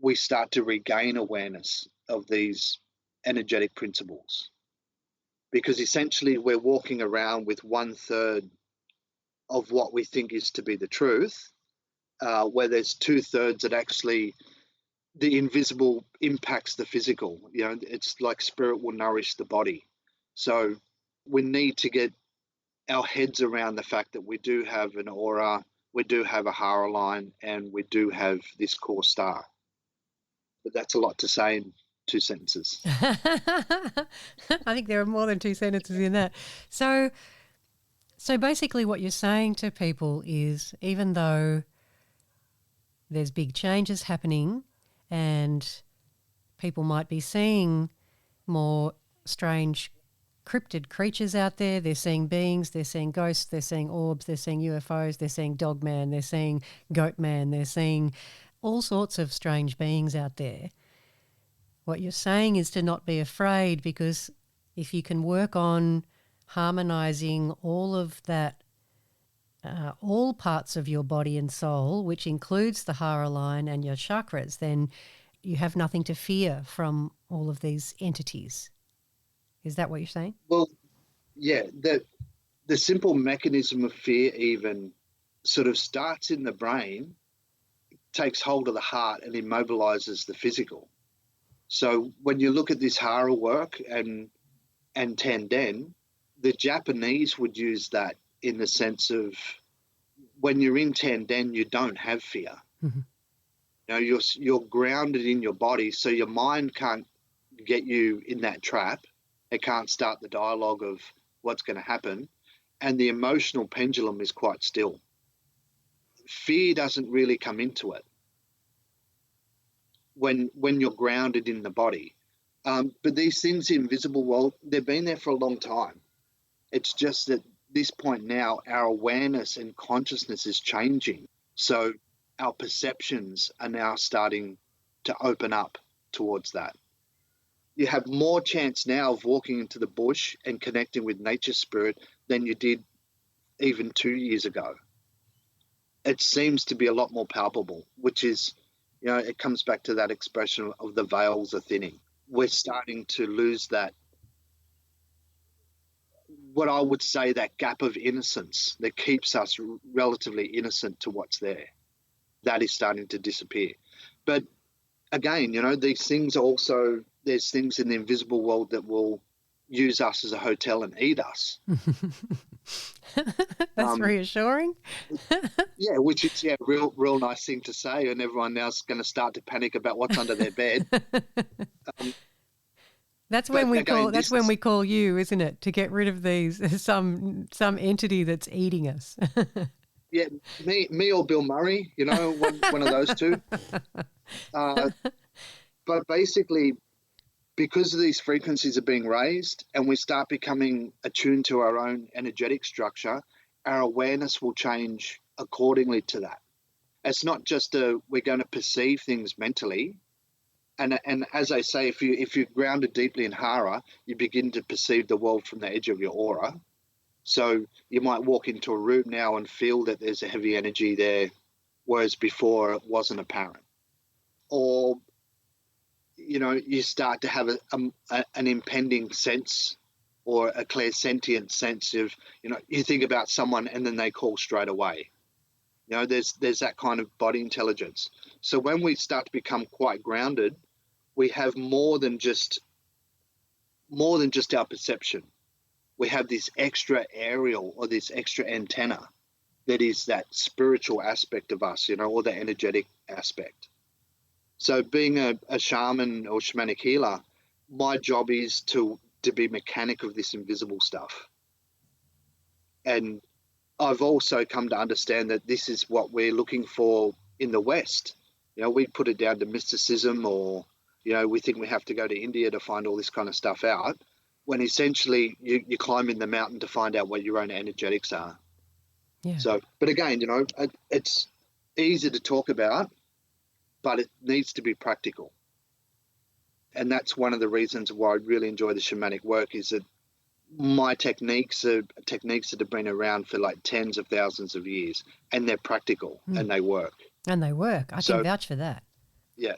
we start to regain awareness of these energetic principles, because essentially we're walking around with 1/3 of what we think is to be the truth, where there's 2/3 that actually the invisible impacts the physical. It's like spirit will nourish the body. So we need to get our heads around the fact that we do have an aura, we do have a Hara line, and we do have this core star. But that's a lot to say in 2 sentences. I think there are more than 2 sentences in that. So basically what you're saying to people is, even though there's big changes happening and people might be seeing more strange cryptid creatures out there. They're seeing beings, they're seeing ghosts, they're seeing orbs, they're seeing UFOs, they're seeing dog man, they're seeing goat man, they're seeing all sorts of strange beings out there. What you're saying is to not be afraid, because if you can work on harmonizing all of that, all parts of your body and soul, which includes the Hara line and your chakras, then you have nothing to fear from all of these entities. Is that what you're saying? Well, yeah, the simple mechanism of fear even sort of starts in the brain, takes hold of the heart, and immobilizes the physical. So when you look at this Hara work and Tenden, the Japanese would use that in the sense of when you're in Tenden, you don't have fear. Mm-hmm. You know, you're grounded in your body, so your mind can't get you in that trap. It can't start the dialogue of what's going to happen, and the emotional pendulum is quite still. Fear doesn't really come into it when you're grounded in the body. But these things, the invisible world, they've been there for a long time. It's just that this point now, our awareness and consciousness is changing. So our perceptions are now starting to open up towards that. You have more chance now of walking into the bush and connecting with nature spirit than you did even 2 years ago. It seems to be a lot more palpable, which is, you know, it comes back to that expression of the veils are thinning. We're starting to lose that, what I would say, that gap of innocence that keeps us relatively innocent to what's there. That is starting to disappear. But again, you know, these things also, there's things in the invisible world that will use us as a hotel and eat us. That's reassuring. Yeah, which is real nice thing to say, and everyone now's going to start to panic about what's under their bed. That's when we call you, isn't it, to get rid of these some entity that's eating us. Yeah, me or Bill Murray, you know, one of those two. But basically, because of these frequencies are being raised and we start becoming attuned to our own energetic structure, our awareness will change accordingly to that. It's not just we're going to perceive things mentally. And as I say, if you're grounded deeply in Hara, you begin to perceive the world from the edge of your aura. So you might walk into a room now and feel that there's a heavy energy there, whereas before it wasn't apparent. Or, you know, you start to have an impending sense or a clairsentient sense of, you know, you think about someone and then they call straight away. You know, there's that kind of body intelligence. So when we start to become quite grounded, we have more than just our perception. We have this extra aerial or this extra antenna that is that spiritual aspect of us, you know, or the energetic aspect. So being a shaman or shamanic healer, my job is to be mechanic of this invisible stuff. And I've also come to understand that this is what we're looking for in the West. You know, we put it down to mysticism, or, you know, we think we have to go to India to find all this kind of stuff out, when essentially you climb in the mountain to find out what your own energetics are. Yeah. So, but again, you know, it's easy to talk about, but it needs to be practical. And that's one of the reasons why I really enjoy the shamanic work, is that my techniques are techniques that have been around for like tens of thousands of years, and they're practical and they work. And they work. I can vouch for that. Yeah.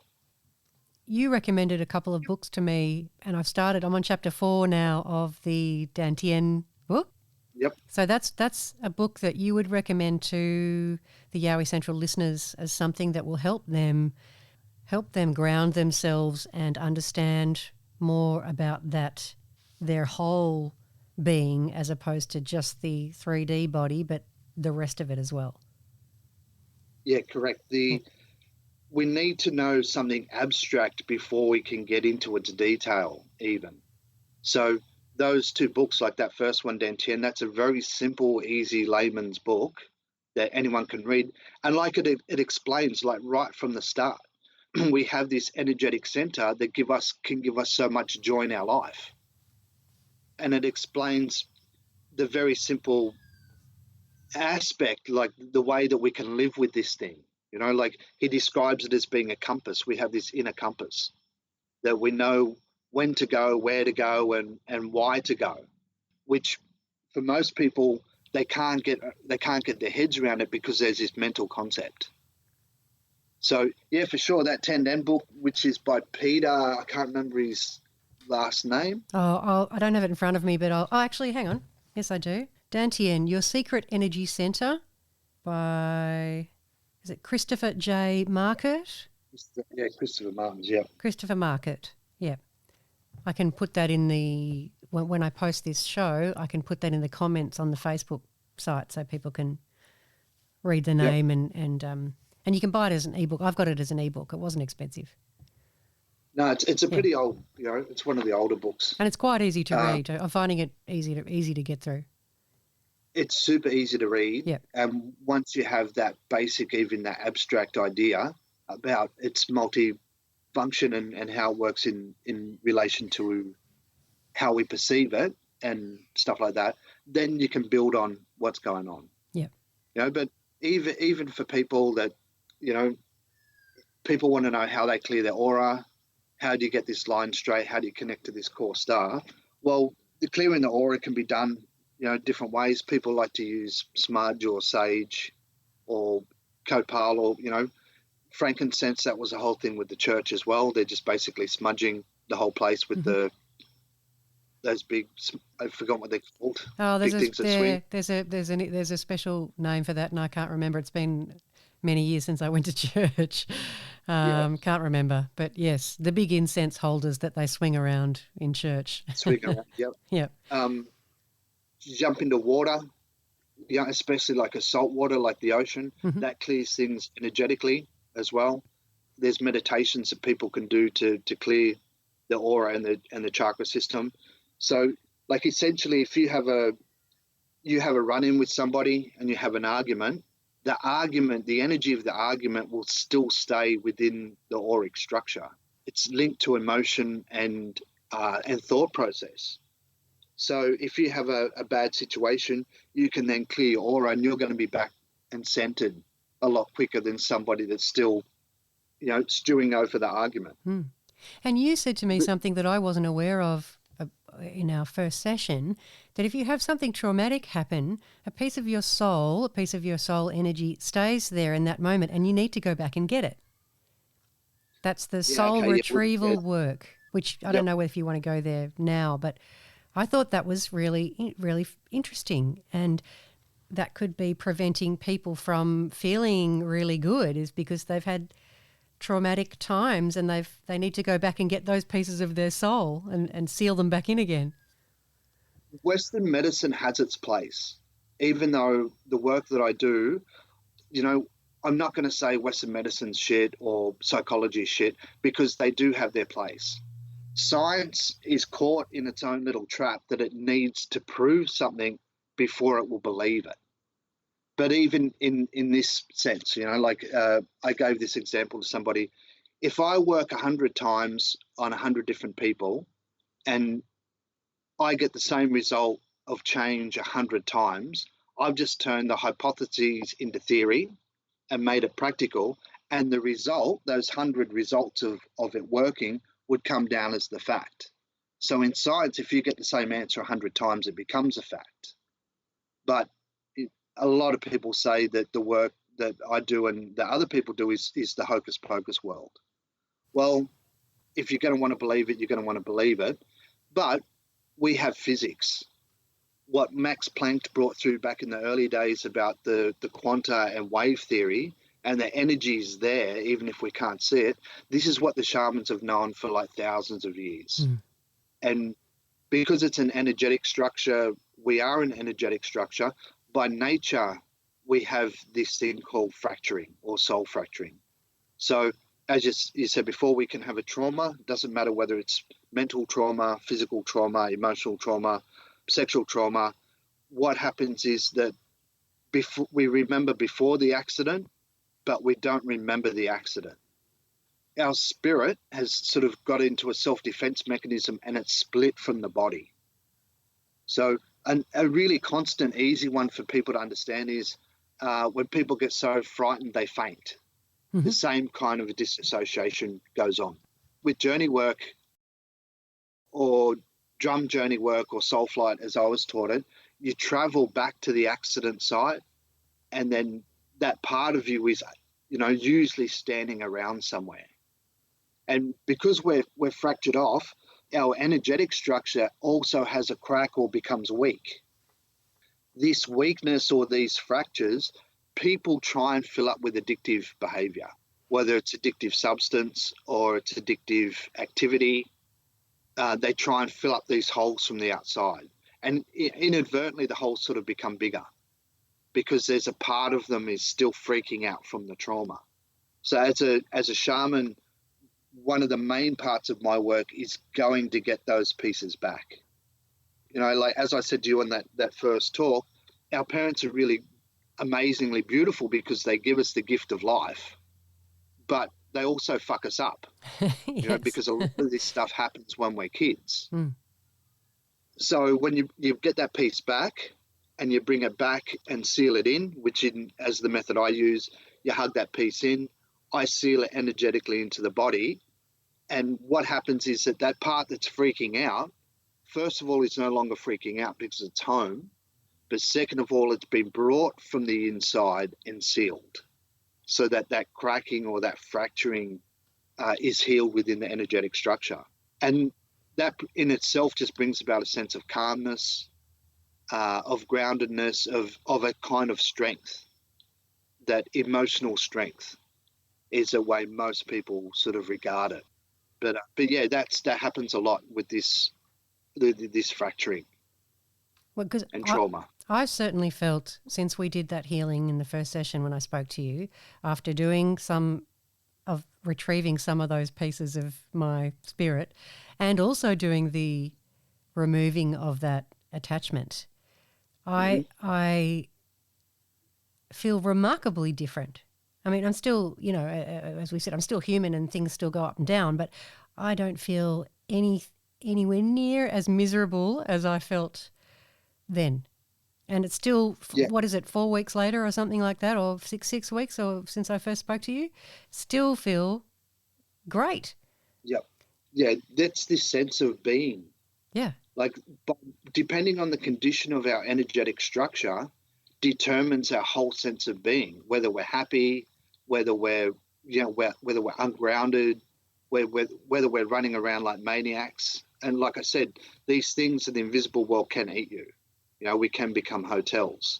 You recommended a couple of books to me, and I'm on chapter 4 now of the Dantien book. Yep. So that's a book that you would recommend to the Yowie Central listeners as something that will help them ground themselves and understand more about their whole being, as opposed to just the 3D body, but the rest of it as well. Yeah, correct. We need to know something abstract before we can get into its detail even. So those two books, like that first one, Dantien, that's a very simple, easy layman's book that anyone can read. And like it explains, like right from the start, we have this energetic center that can give us so much joy in our life. and it explains the very simple aspect, like the way that we can live with this thing. Like he describes it as being a compass. We have this inner compass that we know when to go, where to go, and why to go, which for most people they can't get their heads around it because there's this mental concept. So yeah, for sure, that 10 book, which is by Peter, I can't remember his last name. I don't have it in front of me, but actually, hang on. Yes, I do. Dantian, Your Secret Energy Center by, is it Christopher J. Market? Yeah, Christopher Martins, yeah. Christopher Market, yeah. I can put that in the, when I post this show, I can put that in the comments on the Facebook site so people can read the name and you can buy it as an ebook. I've got it as an ebook. It wasn't expensive. No, it's a pretty old, it's one of the older books. And it's quite easy to read. I'm finding it easy to get through. It's super easy to read. Yeah. And once you have that basic, even that abstract idea about its multi-function and how it works in relation to how we perceive it and stuff like that, then you can build on what's going on. Yeah. But even for people that, people want to know how they clear their aura. How do you get this line straight? How do you connect to this core star? Well, the clearing the aura can be done, different ways. People like to use smudge or sage or copal or, frankincense. That was the whole thing with the church as well. They're just basically smudging the whole place with those big, I forgot what they're called. Oh, big things that swing. There's a special name for that, and I can't remember. It's been many years since I went to church. Can't remember, but yes, the big incense holders that they swing around in church. Swing around, yep. Yep. Jump into water, especially like a salt water, like the ocean. That clears things energetically as well. There's meditations that people can do to clear the aura and the chakra system. So, like, essentially, if you have a run-in with somebody and you have an argument, the energy of the argument will still stay within the auric structure. It's linked to emotion and thought process. So if you have a bad situation, you can then clear your aura and you're going to be back and centered a lot quicker than somebody that's still, stewing over the argument. And you said to me something that I wasn't aware of in our first session, that if you have something traumatic happen, a piece of your soul energy stays there in that moment and you need to go back and get it. That's the soul retrieval work, which I don't know if you want to go there now, but I thought that was really, really interesting, and that could be preventing people from feeling really good, is because they've had traumatic times and they need to go back and get those pieces of their soul and seal them back in again. Western medicine has its place, even though the work that I do, I'm not going to say Western medicine's shit or psychology is shit, because they do have their place. Science is caught in its own little trap that it needs to prove something before it will believe it. But even in this sense, I gave this example to somebody. If I work 100 times on 100 different people and I get the same result of change 100 times, I've just turned the hypotheses into theory and made it practical. And the result, those 100 results of it working, would come down as the fact. So in science, if you get the same answer 100 times, it becomes a fact. But a lot of people say that the work that I do and that other people do is the hocus pocus world. Well, if you're going to want to believe it, you're going to want to believe it. But we have physics. What Max Planck brought through back in the early days about the quanta and wave theory, and the energy is there, even if we can't see it. This is what the shamans have known for like thousands of years. And because it's an energetic structure, we are an energetic structure. By nature, we have this thing called fracturing or soul fracturing. So as you said before, we can have a trauma. It doesn't matter whether it's mental trauma, physical trauma, emotional trauma, sexual trauma. What happens is that we remember before the accident, but we don't remember the accident. Our spirit has sort of got into a self-defense mechanism and it's split from the body. So a really constant, easy one for people to understand is when people get so frightened, they faint. The same kind of a disassociation goes on. With journey work or drum journey work or soul flight, as I was taught it, you travel back to the accident site, and then that part of you is, usually standing around somewhere. And because we're fractured off, our energetic structure also has a crack or becomes weak. This weakness or these fractures, people try and fill up with addictive behavior, whether it's addictive substance or it's addictive activity. They try and fill up these holes from the outside. And inadvertently, the holes sort of become bigger because there's a part of them is still freaking out from the trauma. So as a shaman, one of the main parts of my work is going to get those pieces back. Like as I said to you on that first talk, our parents are really amazingly beautiful because they give us the gift of life, but they also fuck us up, Yes. because a lot of this stuff happens when we're kids. So when you get that piece back and you bring it back and seal it in, as the method I use, you hug that piece in, I seal it energetically into the body. And what happens is that part that's freaking out, first of all, it's no longer freaking out because it's home. But second of all, it's been brought from the inside and sealed so that cracking or that fracturing is healed within the energetic structure. And that in itself just brings about a sense of calmness, of groundedness, of a kind of strength. That emotional strength is a way most people sort of regard it. But yeah, that happens a lot with this fracturing and trauma. I've certainly felt since we did that healing in the first session when I spoke to you, after doing retrieving some of those pieces of my spirit and also doing the removing of that attachment, I feel remarkably different. I mean, I'm still, as we said, I'm still human and things still go up and down, but I don't feel anywhere near as miserable as I felt then. And it's still, what is it, 4 weeks later or something like that, or six weeks or since I first spoke to you, still feel great. Yep. Yeah, that's this sense of being. Yeah. Like, depending on the condition of our energetic structure determines our whole sense of being, whether we're happy, whether we're ungrounded, whether we're running around like maniacs. And like I said, these things in the invisible world can eat you. We can become hotels.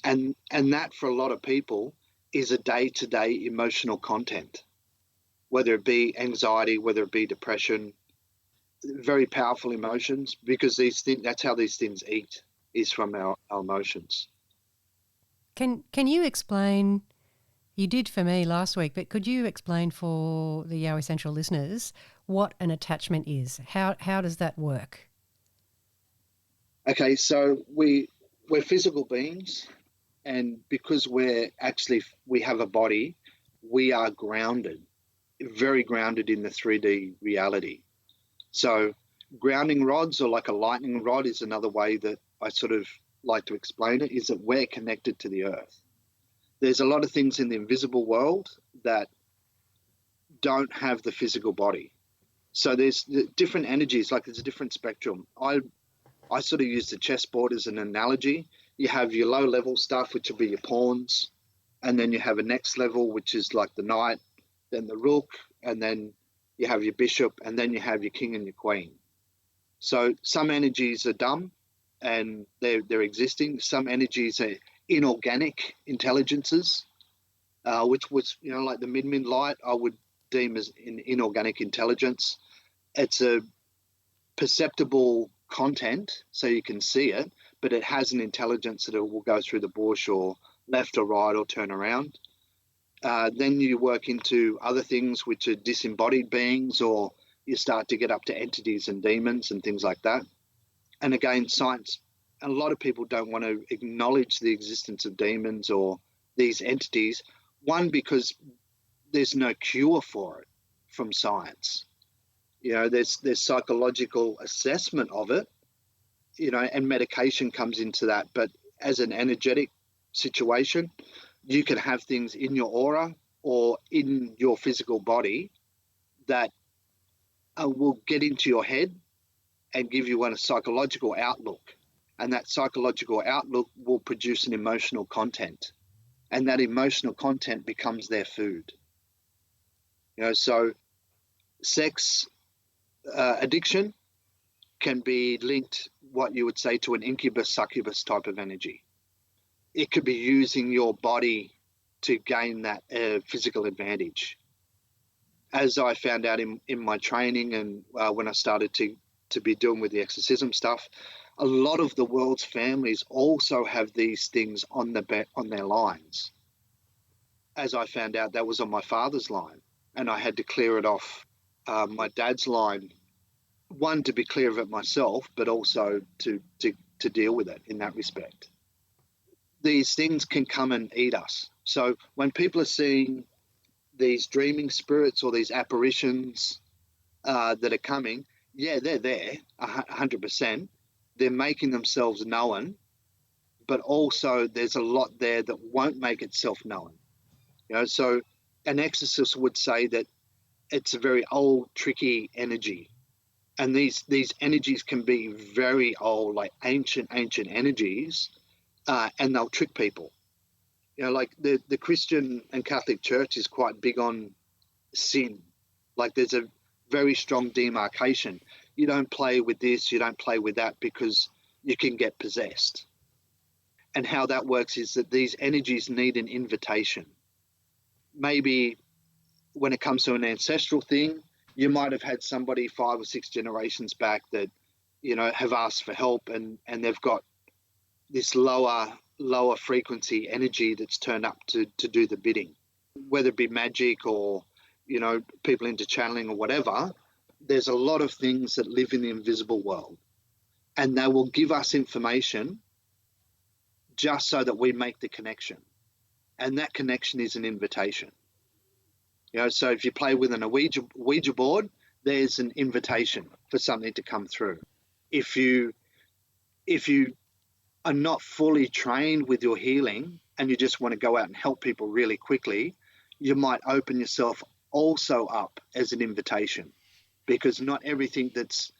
And that for a lot of people is a day-to-day emotional content, whether it be anxiety, whether it be depression, very powerful emotions, because that's how these things eat, is from our emotions. Can you explain, you did for me last week, but could you explain for the Yowie Central listeners what an attachment is? How does that work? Okay, so we're physical beings, and because we have a body, we are grounded, very grounded in the 3D reality. So grounding rods, or like a lightning rod, is another way that I sort of like to explain it, is that we're connected to the earth. There's a lot of things in the invisible world that don't have the physical body. So there's different energies, like there's a different spectrum. I sort of use the chessboard as an analogy. You have your low level stuff, which will be your pawns, and then you have a next level, which is like the knight, then the rook, and then you have your bishop, and then you have your king and your queen. So some energies are dumb and they're existing. Some energies are inorganic intelligences, which was, like the min light, I would deem as an inorganic intelligence. It's a perceptible content, so you can see it, but it has an intelligence that it will go through the bush or left or right or turn around. Then you work into other things which are disembodied beings, or you start to get up to entities and demons and things like that. And again, science, a lot of people don't want to acknowledge the existence of demons or these entities. One, because there's no cure for it from science. There's psychological assessment of it, and medication comes into that. But as an energetic situation, you can have things in your aura or in your physical body that will get into your head and give you a psychological outlook. And that psychological outlook will produce an emotional content. And that emotional content becomes their food. So sex addiction can be linked, what you would say, to an incubus succubus type of energy. It could be using your body to gain that physical advantage. As I found out in my training and when I started to be doing with the exorcism stuff, a lot of the world's families also have these things on their lines. As I found out, that was on my father's line, and I had to clear it off my dad's line. One, to be clear of it myself, but also to deal with it in that respect. These things can come and eat us. So when people are seeing these dreaming spirits or these apparitions that are coming, yeah, they're there 100%. They're making themselves known, but also there's a lot there that won't make itself known. So an exorcist would say that it's a very old, tricky energy. And these energies can be very old, like ancient energies, and they'll trick people. Like the Christian and Catholic Church is quite big on sin. Like there's a very strong demarcation. You don't play with this, you don't play with that, because you can get possessed. And how that works is that these energies need an invitation. Maybe when it comes to an ancestral thing, you might have had somebody 5 or 6 generations back that, have asked for help, and they've got this lower frequency energy that's turned up to do the bidding, whether it be magic or, people into channeling or whatever. There's a lot of things that live in the invisible world, and they will give us information just so that we make the connection. And that connection is an invitation. So if you play with an Ouija board, there's an invitation for something to come through. If you are not fully trained with your healing and you just want to go out and help people really quickly, you might open yourself also up as an invitation, because not everything that's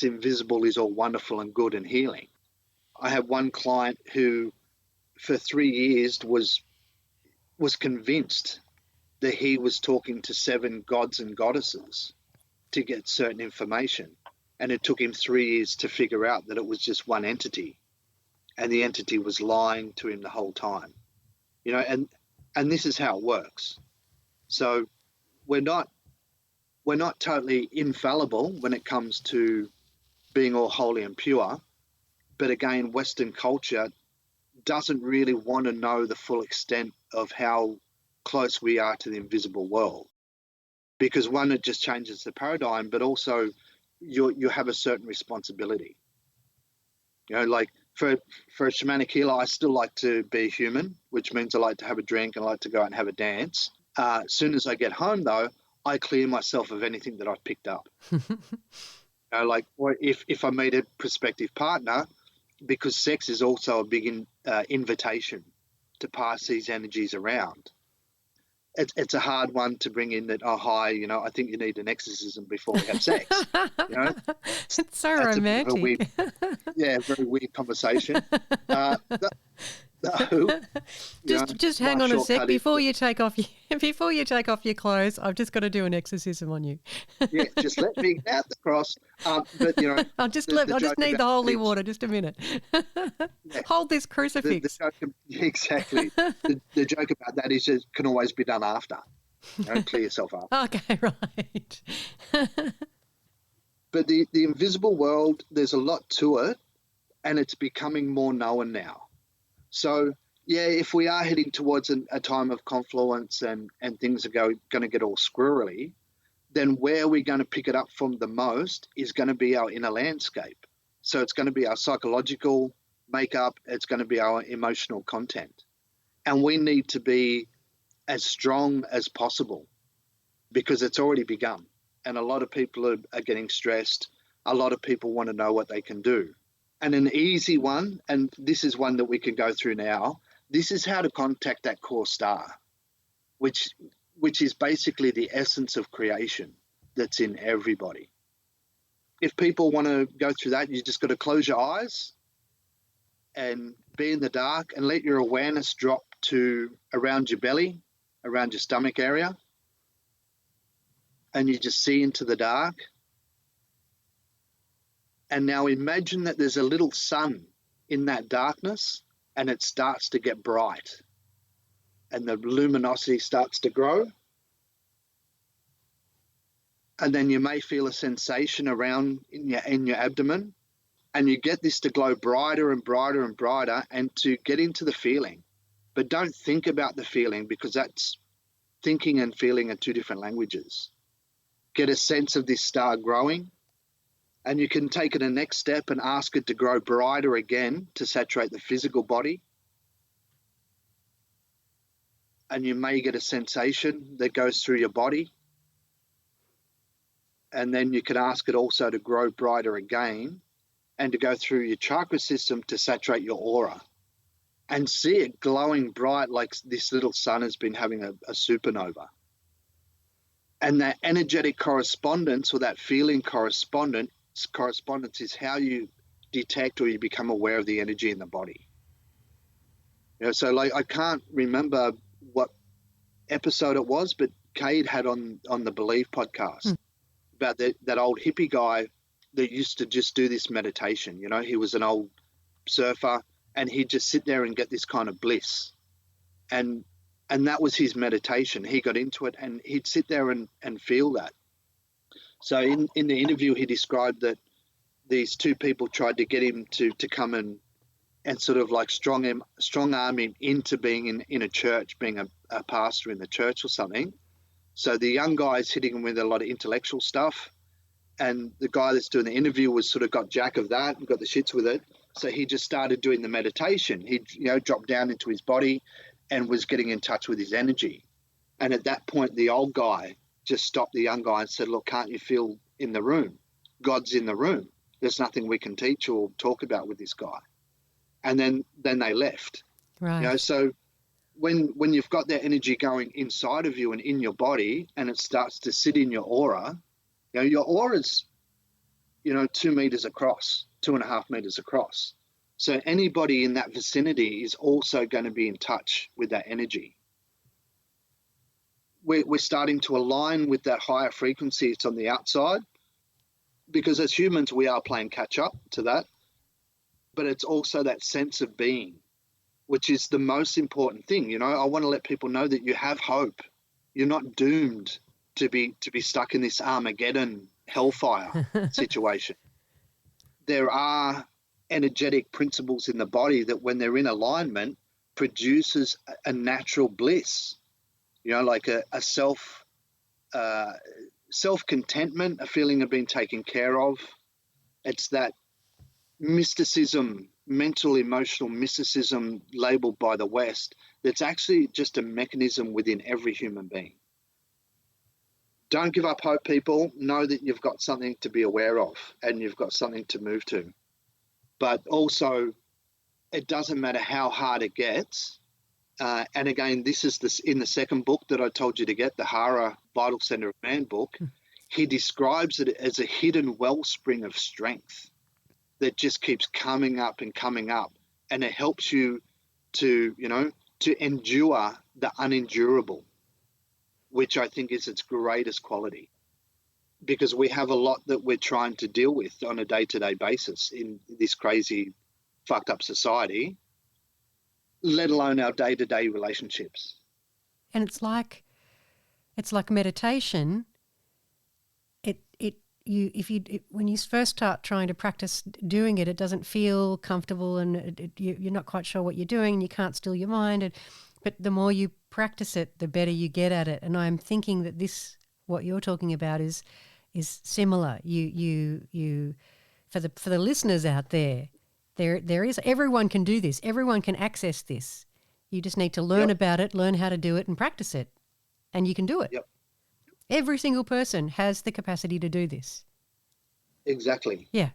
invisible is all wonderful and good and healing. I had one client who for 3 years was convinced that he was talking to 7 gods and goddesses to get certain information. And it took him 3 years to figure out that it was just one entity, and the entity was lying to him the whole time. And this is how it works. So we're not totally infallible when it comes to being all holy and pure. But again, Western culture doesn't really want to know the full extent of how close we are to the invisible world, because one, it just changes the paradigm, but also you have a certain responsibility. Like for a shamanic healer, I still like to be human, which means I like to have a drink and I like to go out and have a dance. As soon as I get home, though, I clear myself of anything that I've picked up. Or if I meet a prospective partner, because sex is also a big invitation to pass these energies around. It's a hard one to bring in that, oh, hi, I think you need an exorcism before we have sex. It's so romantic. Very weird conversation. Just hang on a sec before you take off your clothes. I've just got to do an exorcism on you. Yeah, just let me get out the cross. But I'll just need the holy water. Just a minute. Yeah. Hold this crucifix. Exactly. The joke about that is it can always be done after. Clear yourself up. Okay, right. But the invisible world, there's a lot to it, and it's becoming more known now. So, yeah, if we are heading towards a time of confluence and things are going to get all squirrely, then where we're going to pick it up from the most is going to be our inner landscape. So it's going to be our psychological makeup. It's going to be our emotional content. And we need to be as strong as possible, because it's already begun. And a lot of people are getting stressed. A lot of people want to know what they can do. And an easy one, and this is one that we can go through now, this is how to contact that core star, which is basically the essence of creation that's in everybody. If people want to go through that, you just got to close your eyes and be in the dark and let your awareness drop to around your belly, around your stomach area, and you just see into the dark. And now imagine that there's a little sun in that darkness and it starts to get bright and the luminosity starts to grow. And then you may feel a sensation around in your abdomen, and you get this to glow brighter and brighter and brighter, and to get into the feeling. But don't think about the feeling, because that's thinking and feeling are two different languages. Get a sense of this star growing, and you can take it a next step and ask it to grow brighter again to saturate the physical body. And you may get a sensation that goes through your body. And then you can ask it also to grow brighter again and to go through your chakra system to saturate your aura. And see it glowing bright like this little sun has been having a supernova. And that energetic correspondence, or that feeling correspondence is how you detect or you become aware of the energy in the body. So like, I can't remember what episode it was, but Cade had on the Believe podcast about that old hippie guy that used to just do this meditation. He was an old surfer, and he'd just sit there and get this kind of bliss. And that was his meditation. He got into it, and he'd sit there and feel that. So in the interview, he described that these two people tried to get him to come and sort of like strong arm him into being in a church, being a pastor in the church or something. So the young guy's hitting him with a lot of intellectual stuff, and the guy that's doing the interview was sort of got jack of that and got the shits with it. So he just started doing the meditation. He dropped down into his body and was getting in touch with his energy. And at that point, the old guy just stopped the young guy and said, "Look, can't you feel in the room? God's in the room. There's nothing we can teach or talk about with this guy." And then they left. Right. So when you've got that energy going inside of you and in your body, and it starts to sit in your aura, your aura's 2 meters across, 2.5 meters across. So anybody in that vicinity is also going to be in touch with that energy. We're starting to align with that higher frequency. It's on the outside, because as humans, we are playing catch up to that. But it's also that sense of being, which is the most important thing. I want to let people know that you have hope. You're not doomed to be stuck in this Armageddon hellfire situation. There are energetic principles in the body that, when they're in alignment, produces a natural bliss. Like a self-contentment, a feeling of being taken care of. It's that mysticism, mental, emotional mysticism labeled by the West, that's actually just a mechanism within every human being. Don't give up hope, people. Know that you've got something to be aware of and you've got something to move to. But also, it doesn't matter how hard it gets. And again, this is in the second book that I told you to get, the Hara Vital Center of Man book. He describes it as a hidden wellspring of strength that just keeps coming up and coming up, and it helps you to endure the unendurable, which I think is its greatest quality, because we have a lot that we're trying to deal with on a day-to-day basis in this crazy, fucked up society, let alone our day-to-day relationships. And it's like meditation. When you first start trying to practice doing it, it doesn't feel comfortable, and you're not quite sure what you're doing, and you can't still your mind. But the more you practice it, the better you get at it. And I'm thinking that what you're talking about is similar. You for the listeners out there, there is, everyone can do this. Everyone can access this. You just need to learn about it, learn how to do it, and practice it, and you can do it. Yep. Every single person has the capacity to do this. Exactly. Yeah.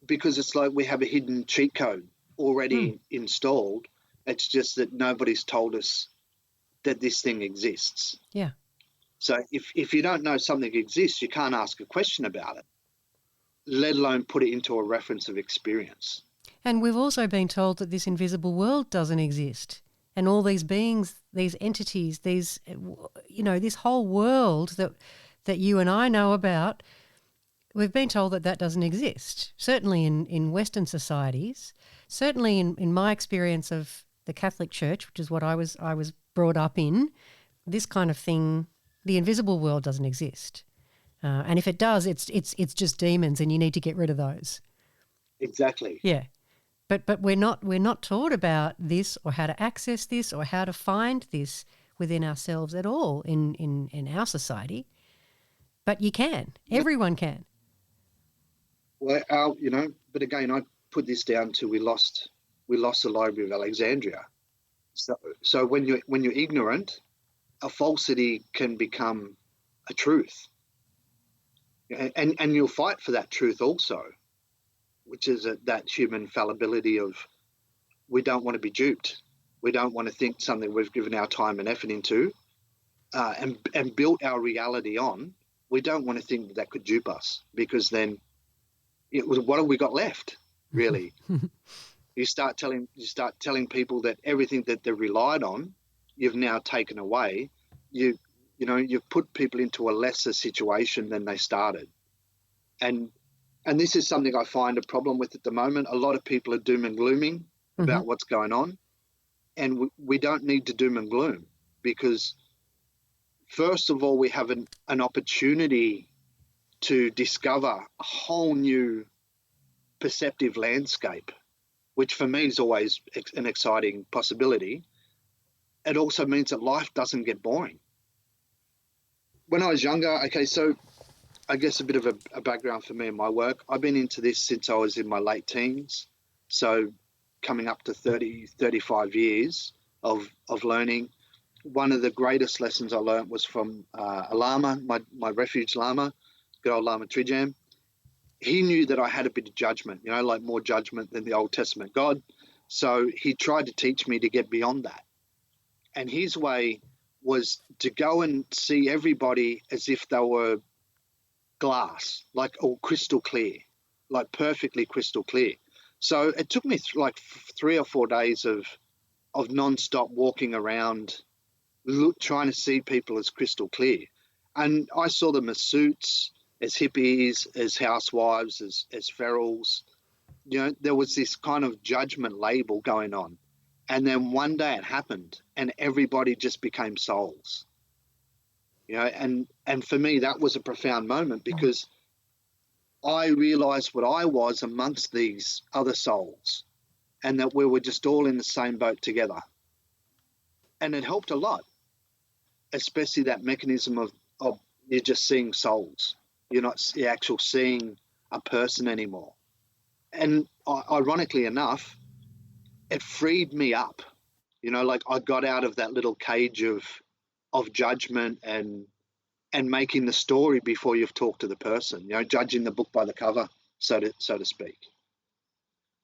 because it's like we have a hidden cheat code already installed. It's just that nobody's told us that this thing exists. Yeah. So if you don't know something exists, you can't ask a question about it, let alone put it into a reference of experience. And we've also been told that this invisible world doesn't exist. And all these beings, these entities, these, this whole world that you and I know about, we've been told that that doesn't exist. Certainly in Western societies, certainly in my experience of the Catholic Church, which is what I was brought up in, this kind of thing, the invisible world doesn't exist. And if it does, it's just demons, and you need to get rid of those. Exactly. Yeah. But we're not taught about this, or how to access this, or how to find this within ourselves at all in our society. But you can. Everyone can. Well, but again, I put this down to we lost the Library of Alexandria. So when you're ignorant, a falsity can become a truth, and you'll fight for that truth also, which is that human fallibility of, we don't want to be duped. We don't want to think something we've given our time and effort into and built our reality on. We don't want to think that could dupe us, because then what have we got left, really? You start telling people that everything that they've relied on, you've now taken away. You've put people into a lesser situation than they started. And this is something I find a problem with at the moment. A lot of people are doom and glooming about what's going on. And we don't need to doom and gloom, because first of all, we have an opportunity to discover a whole new perceptive landscape, which for me is always an exciting possibility. It also means that life doesn't get boring. When I was younger, so I guess a bit of a background for me and my work. I've been into this since I was in my late teens, so coming up to 30, 35 years of learning. One of the greatest lessons I learned was from a Lama, my refuge Lama, good old Lama Trijam. He knew that I had a bit of judgment, like more judgment than the Old Testament God. So he tried to teach me to get beyond that. And his way was to go and see everybody as if they were glass, like all crystal clear, like perfectly crystal clear. So it took me like 3 or 4 days of non-stop walking around, trying to see people as crystal clear. And I saw them as suits, as hippies, as housewives, as ferals. There was this kind of judgment label going on. And then one day it happened, and everybody just became souls. And for me, that was a profound moment, because I realized what I was amongst these other souls, and that we were just all in the same boat together. And it helped a lot, especially that mechanism of you're just seeing souls. You're not actually seeing a person anymore. And ironically enough, it freed me up. Like I got out of that little cage of judgment and making the story before you've talked to the person, judging the book by the cover, so to speak.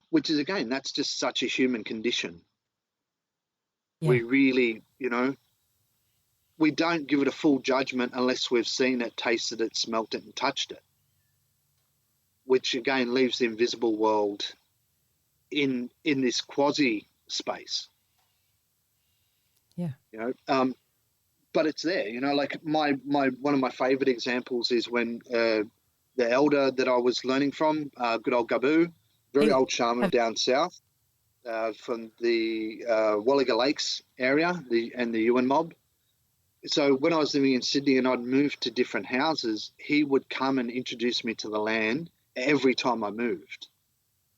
Which is, again, that's just such a human condition. Yeah. We really, we don't give it a full judgment unless we've seen it, tasted it, smelt it, and touched it. Which again leaves the invisible world in this quasi space. Yeah. But it's there. Like my one of my favorite examples is when the elder that I was learning from, good old Gabu, very old shaman down south, from the Walliga Lakes area, and the Ewan mob. So when I was living in Sydney and I'd moved to different houses, he would come and introduce me to the land every time I moved,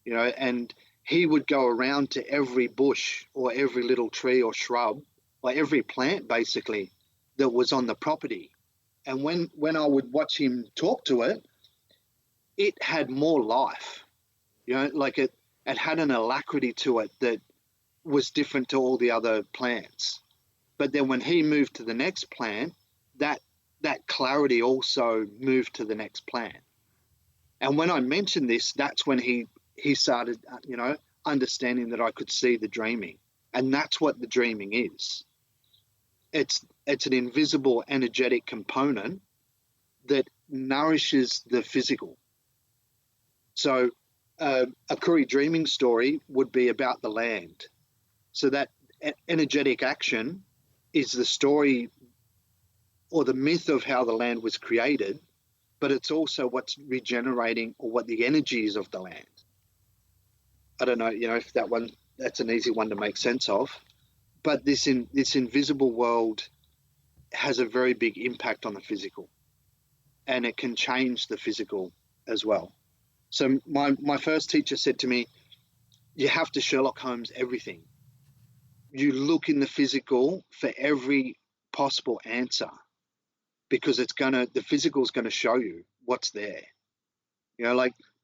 and he would go around to every bush or every little tree or shrub, or every plant basically that was on the property. And when I would watch him talk to it, it had more life, like it had an alacrity to it that was different to all the other plants. But then when he moved to the next plant, that clarity also moved to the next plant. And when I mentioned this, that's when he started, understanding that I could see the dreaming. And that's what the dreaming is. It's an invisible energetic component that nourishes the physical. So a Kuri dreaming story would be about the land. So that energetic action is the story or the myth of how the land was created, but it's also what's regenerating or what the energy is of the land. I don't know, if that's an easy one to make sense of. But this invisible world has a very big impact on the physical, and it can change the physical as well. So my first teacher said to me, you have to Sherlock Holmes everything. You look in the physical for every possible answer, because the physical is going to show you what's there.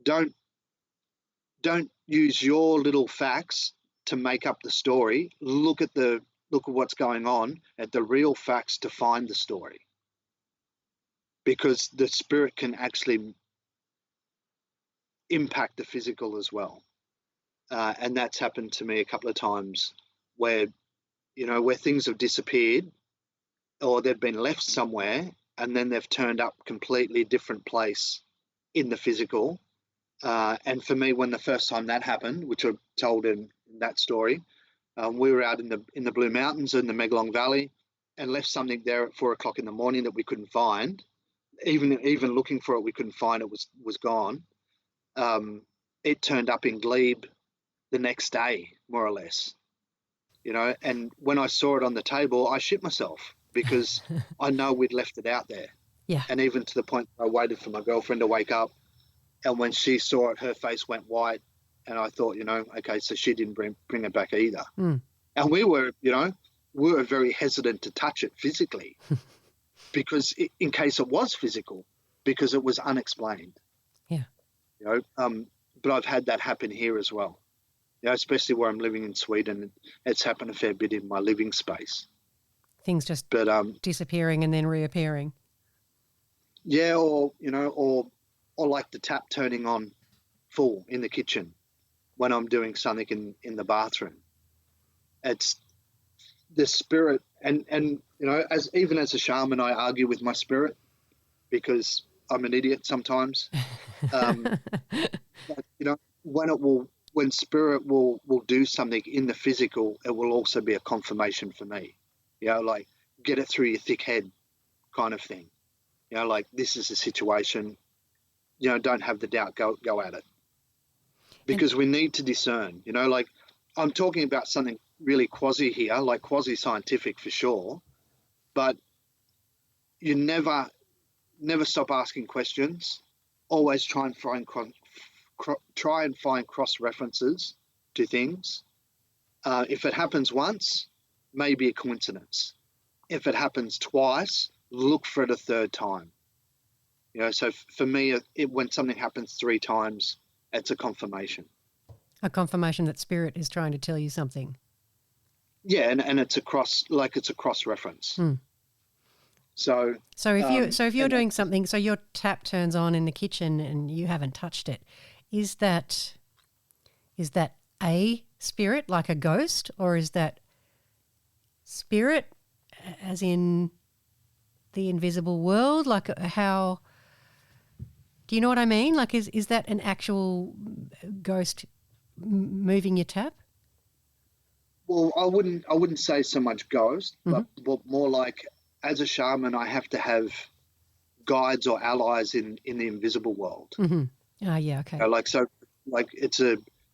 Don't use your little facts to make up the story. Look at what's going on at the real facts to find the story, because the spirit can actually impact the physical as well. And that's happened to me a couple of times where things have disappeared or they've been left somewhere and then they've turned up completely different place in the physical. And for me, when the first time that happened, which I told in that story, we were out in the Blue Mountains in the Megalong Valley and left something there at 4 o'clock in the morning that we couldn't find. Even looking for it, we couldn't find it, was gone. It turned up in Glebe the next day, more or less. And when I saw it on the table, I shit myself because I know we'd left it out there. Yeah. And even to the point I waited for my girlfriend to wake up. And when she saw it, her face went white. And I thought, okay, so she didn't bring it back either. Mm. And we were very hesitant to touch it physically because in case it was physical, because it was unexplained. Yeah. But I've had that happen here as well. Especially where I'm living in Sweden. It's happened a fair bit in my living space. Things just disappearing and then reappearing. Yeah, or like the tap turning on full in the kitchen when I'm doing something in the bathroom. It's the spirit, and as a shaman, I argue with my spirit because I'm an idiot sometimes. But, when spirit will do something in the physical, it will also be a confirmation for me. Like get it through your thick head kind of thing. Like this is a situation, don't have the doubt, go at it. Because we need to discern, like I'm talking about something really quasi here, like quasi-scientific for sure, but you never stop asking questions. Always try and find cross-references to things. If it happens once, maybe a coincidence. If it happens twice, look for it a third time. So for me, when something happens 3 times, it's a confirmation. A confirmation that spirit is trying to tell you something. Yeah, and it's a cross-reference. Mm. So if you're doing something, so your tap turns on in the kitchen and you haven't touched it, is that a spirit, like a ghost, or is that spirit as in the invisible world? Like how, do you know what I mean? Like is that an actual ghost moving your tap? Well, I wouldn't say so much ghost, but more like as a shaman, I have to have guides or allies in the invisible world. Mm-hmm. Yeah, okay. It's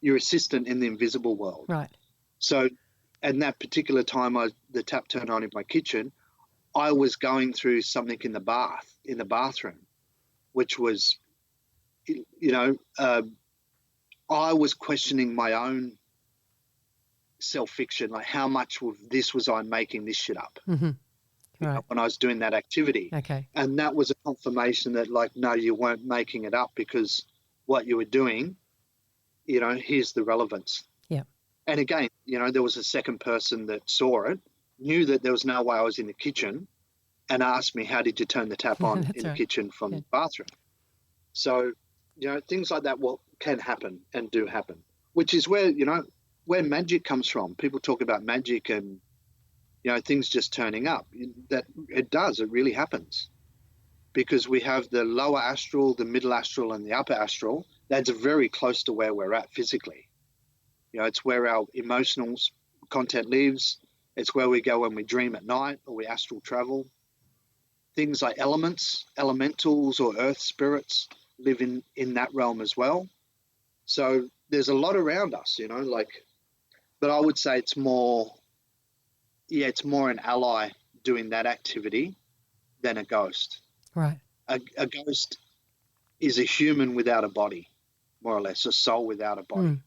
your assistant in the invisible world. Right. So, and that particular time, the tap turned on in my kitchen, I was going through something in the bathroom, which was, I was questioning my own self-fiction, like how much of this was I making this shit up? Mm-hmm. Right. When I was doing that activity. Okay. And that was a confirmation that no, you weren't making it up, because what you were doing, here's the relevance. Yeah. And again, there was a second person that saw it, knew that there was no way I was in the kitchen, and asked me, how did you turn the tap on in the kitchen from the bathroom? So things like that can happen and do happen, which is where magic comes from. People talk about magic and things just turning up. That it really happens, because we have the lower astral, the middle astral, and the upper astral. That's very close to where we're at physically. It's where our emotional content lives. It's where we go when we dream at night or we astral travel. Things like elements, elementals, or earth spirits live in that realm as well. So there's a lot around us, but I would say it's more an ally doing that activity than a ghost. Right. A ghost is a human without a body, more or less, a soul without a body,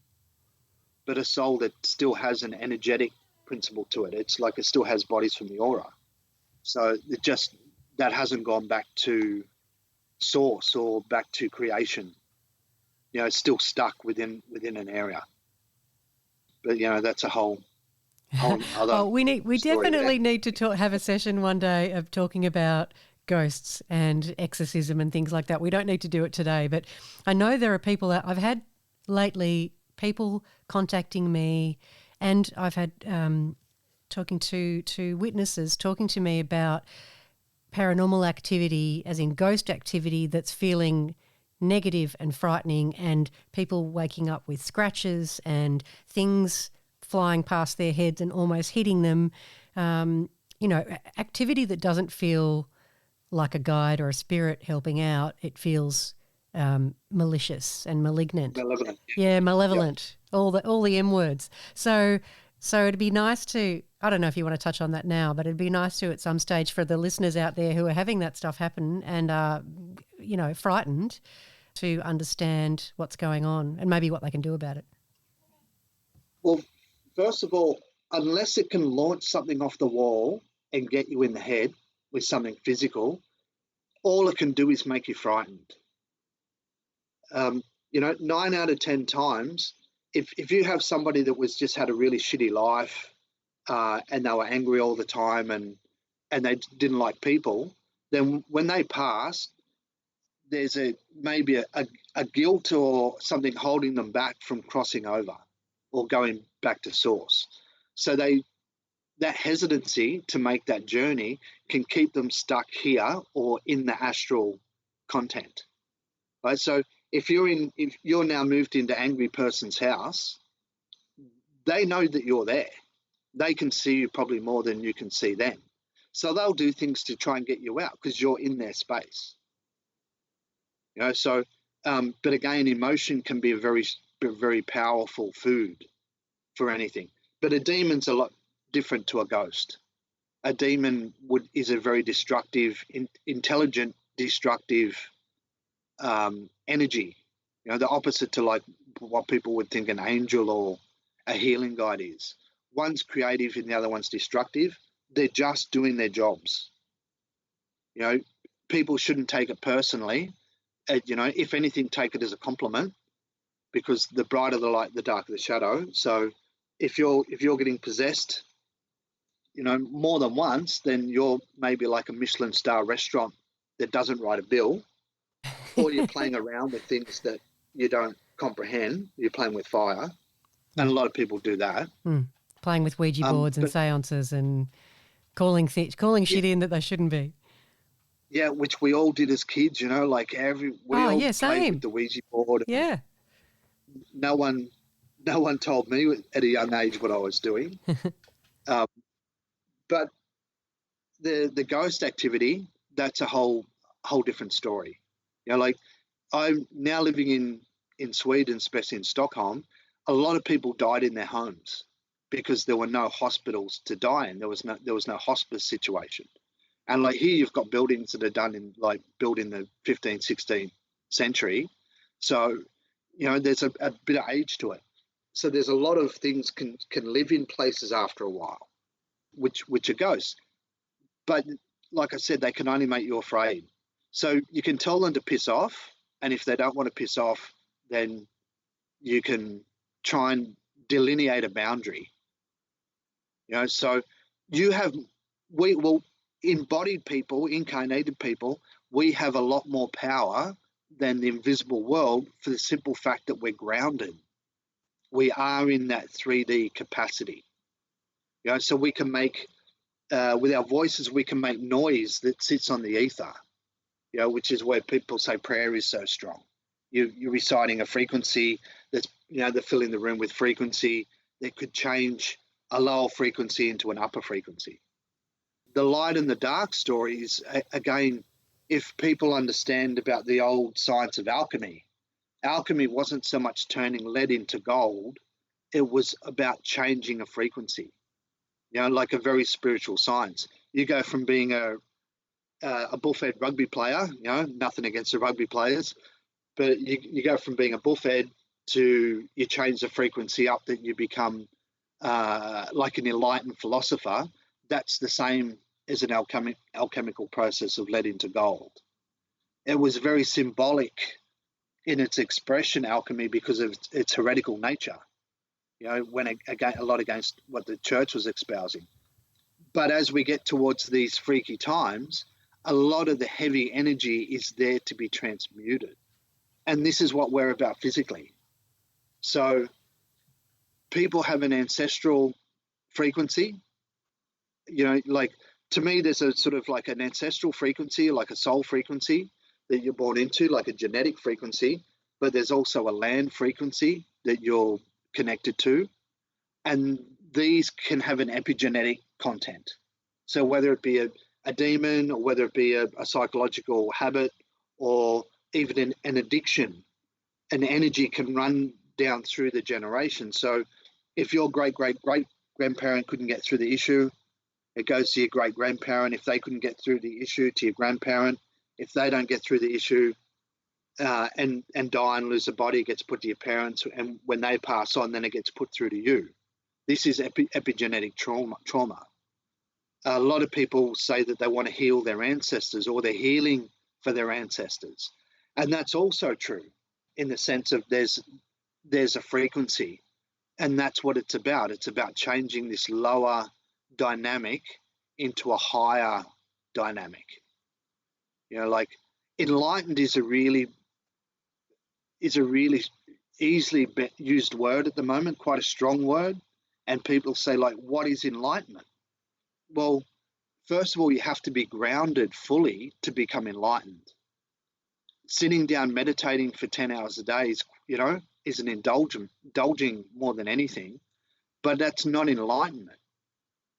but a soul that still has an energetic principle to it. It's like it still has bodies from the aura. So that hasn't gone back to source or back to creation. It's still stuck within an area. But that's a whole other. We definitely need to have a session one day of talking about ghosts and exorcism and things like that. We don't need to do it today, but I know there are people that I've had lately, people contacting me, and I've had talking to witnesses talking to me about paranormal activity, as in ghost activity, that's feeling negative and frightening, and people waking up with scratches and things flying past their heads and almost hitting them. Activity that doesn't feel like a guide or a spirit helping out. It feels malicious and malignant. Malevolent. Yeah, malevolent. Yep. All the M words. So it'd be nice to, I don't know if you want to touch on that now, but it'd be nice to at some stage for the listeners out there who are having that stuff happen and are, frightened, to understand what's going on and maybe what they can do about it. Well, first of all, unless it can launch something off the wall and get you in the head with something physical, all it can do is make you frightened. 9 out of 10 times, if you have somebody that was just had a really shitty life and they were angry all the time and they didn't like people, then when they pass, there's maybe a guilt or something holding them back from crossing over or going back to source. So that hesitancy to make that journey can keep them stuck here or in the astral content, right? So if you're now moved into angry person's house, they know that you're there. They can see you probably more than you can see them. So they'll do things to try and get you out because you're in their space. But again, emotion can be a very, very powerful food for anything. But a demon's a lot different to a ghost. A demon is a very destructive, intelligent, destructive energy. The opposite to like what people would think an angel or a healing guide is. One's creative and the other one's destructive. They're just doing their jobs. People shouldn't take it personally. If anything, take it as a compliment, because the brighter the light, the darker the shadow. So if you're getting possessed, more than once, then you're maybe like a Michelin star restaurant that doesn't write a bill, or you're playing around with things that you don't comprehend. You're playing with fire, and a lot of people do that. Playing with Ouija boards and seances and calling shit in that they shouldn't be. Yeah, which we all did as kids, we all played with the Ouija board. Yeah. No one told me at a young age what I was doing. But the ghost activity, that's a whole different story. I'm now living in Sweden, especially in Stockholm. A lot of people died in their homes because there were no hospitals to die in. There was no hospice situation. And like here, you've got buildings that are done built in the 15th, 16th century. So, there's a bit of age to it. So there's a lot of things can live in places after a while, which are ghosts. But like I said, they can only make you afraid. So you can tell them to piss off. And if they don't want to piss off, then you can try and delineate a boundary. So embodied people, incarnated people, we have a lot more power than the invisible world for the simple fact that we're grounded. We are in that 3D capacity. So we can make, with our voices, we can make noise that sits on the ether, which is where people say prayer is so strong. You're reciting a frequency that's, they're filling the room with frequency that could change a lower frequency into an upper frequency. The light and the dark stories, again, if people understand about the old science of alchemy, alchemy wasn't so much turning lead into gold, it was about changing a frequency, like a very spiritual science. You go from being a bullfed rugby player, nothing against the rugby players, but you go from being a bullfed to you change the frequency up that you become like an enlightened philosopher. That's the same as an alchemical process of lead into gold. It was very symbolic in its expression, alchemy, because of its heretical nature, when a lot against what the church was espousing. But as we get towards these freaky times, a lot of the heavy energy is there to be transmuted. And this is what we're about physically. So people have an ancestral frequency, like, to me, there's a sort of like an ancestral frequency, like a soul frequency that you're born into, like a genetic frequency, but there's also a land frequency that you're connected to. And these can have an epigenetic content. So whether it be a demon, or whether it be a psychological habit, or even an addiction, an energy can run down through the generation. So if your great-great-great-grandparent couldn't get through the issue, it goes to your great-grandparent. If they couldn't get through the issue, to your grandparent. If they don't get through the issue and die and lose a body, it gets put to your parents. And when they pass on, then it gets put through to you. This is epigenetic trauma. A lot of people say that they want to heal their ancestors, or they're healing for their ancestors. And that's also true in the sense of there's a frequency, and that's what it's about. It's about changing this lower dynamic into a higher dynamic. Like, enlightened is a really easily used word at the moment, quite a strong word. And people say, like, what is enlightenment? Well, first of all, you have to be grounded fully to become enlightened. Sitting down meditating for 10 hours a day is an indulging more than anything, but that's not enlightenment.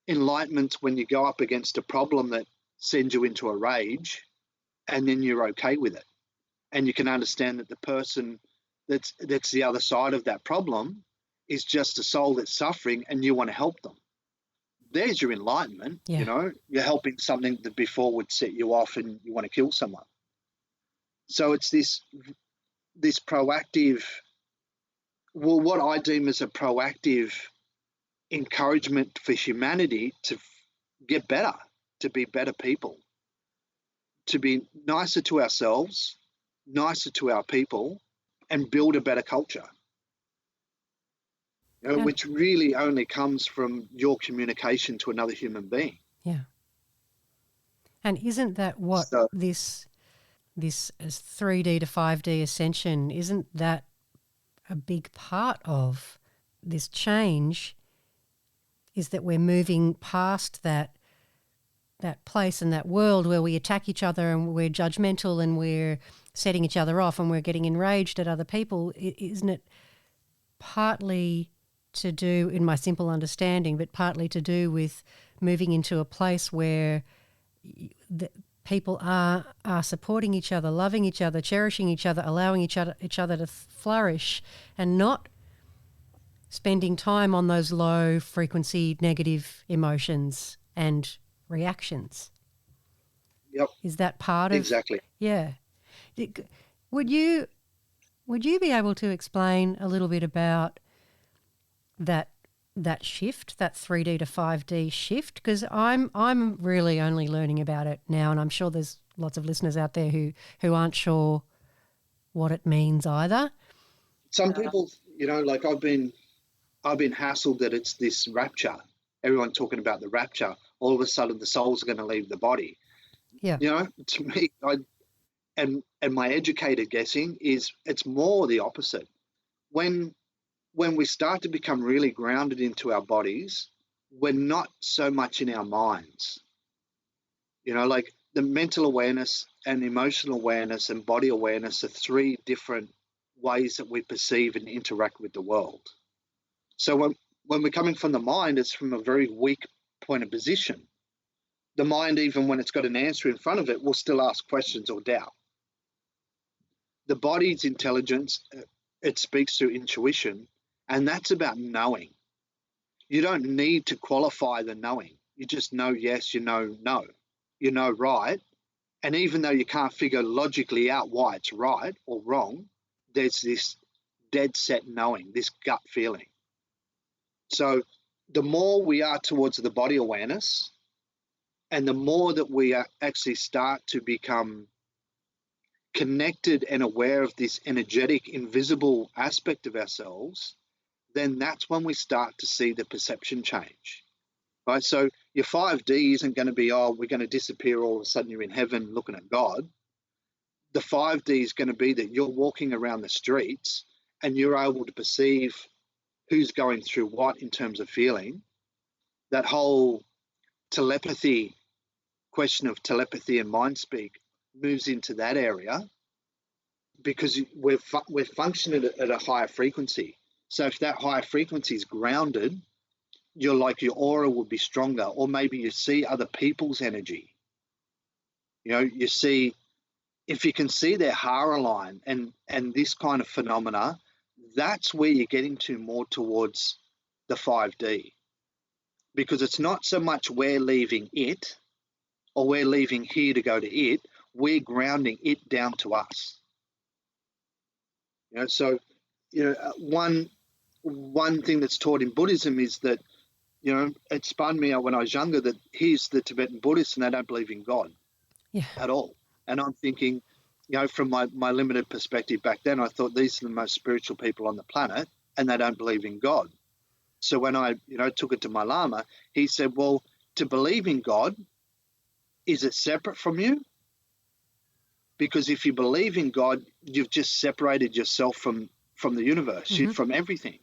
Enlightenment's when you go up against a problem that sends you into a rage, and then you're okay with it. And you can understand that the person that's the other side of that problem is just a soul that's suffering, and you want to help them. There's your enlightenment. Yeah. You're helping something that before would set you off and you want to kill someone. So it's this proactive, well, what I deem as a proactive encouragement for humanity to get better, to be better people, to be nicer to ourselves, nicer to our people, and build a better culture. Which really only comes from your communication to another human being. Yeah. And isn't that what this 3D to 5D ascension, isn't that a big part of this change, is that we're moving past that place and that world where we attack each other and we're judgmental and we're setting each other off and we're getting enraged at other people? Isn't it partly to do, in my simple understanding, but partly to do with moving into a place where the people are supporting each other, loving each other, cherishing each other, allowing each other to flourish, and not spending time on those low frequency negative emotions and reactions? Yep. Is that part of... Exactly. Yeah. Would you be able to explain a little bit about that shift, that 3D to 5D shift? Because I'm really only learning about it now, and I'm sure there's lots of listeners out there who aren't sure what it means either. Some people, like I've been hassled that it's this rapture. Everyone talking about the rapture. All of a sudden, the soul's going to leave the body. Yeah. To me, and my educated guessing is it's more the opposite. When we start to become really grounded into our bodies, we're not so much in our minds. Like the mental awareness and emotional awareness and body awareness are three different ways that we perceive and interact with the world. So when we're coming from the mind, it's from a very weak point of position. The mind, even when it's got an answer in front of it, will still ask questions or doubt. The body's intelligence, it speaks through intuition, and that's about knowing. You don't need to qualify the knowing. You just know yes, you know no, you know right. And even though you can't figure logically out why it's right or wrong, there's this dead set knowing, this gut feeling. So the more we are towards the body awareness, and the more that we actually start to become connected and aware of this energetic, invisible aspect of ourselves, then that's when we start to see the perception change, right? So your 5D isn't going to be, oh, we're going to disappear all of a sudden, you're in heaven looking at God. The 5D is going to be that you're walking around the streets and you're able to perceive who's going through what in terms of feeling. That whole telepathy, question of telepathy and mind speak moves into that area because we're functioning at a higher frequency. So if that higher frequency is grounded, you're like your aura will be stronger, or maybe you see other people's energy. You see, if you can see their hara line and this kind of phenomena, that's where you're getting to more towards the 5D. Because it's not so much we're leaving it or we're leaving here to go to it, we're grounding it down to us. So one thing that's taught in Buddhism is that, it spun me out when I was younger that here's the Tibetan Buddhists and they don't believe in God at all. And I'm thinking, from my limited perspective back then, I thought these are the most spiritual people on the planet and they don't believe in God. So when I, took it to my Lama, he said, well, to believe in God, is it separate from you? Because if you believe in God, you've just separated yourself from the universe, from everything.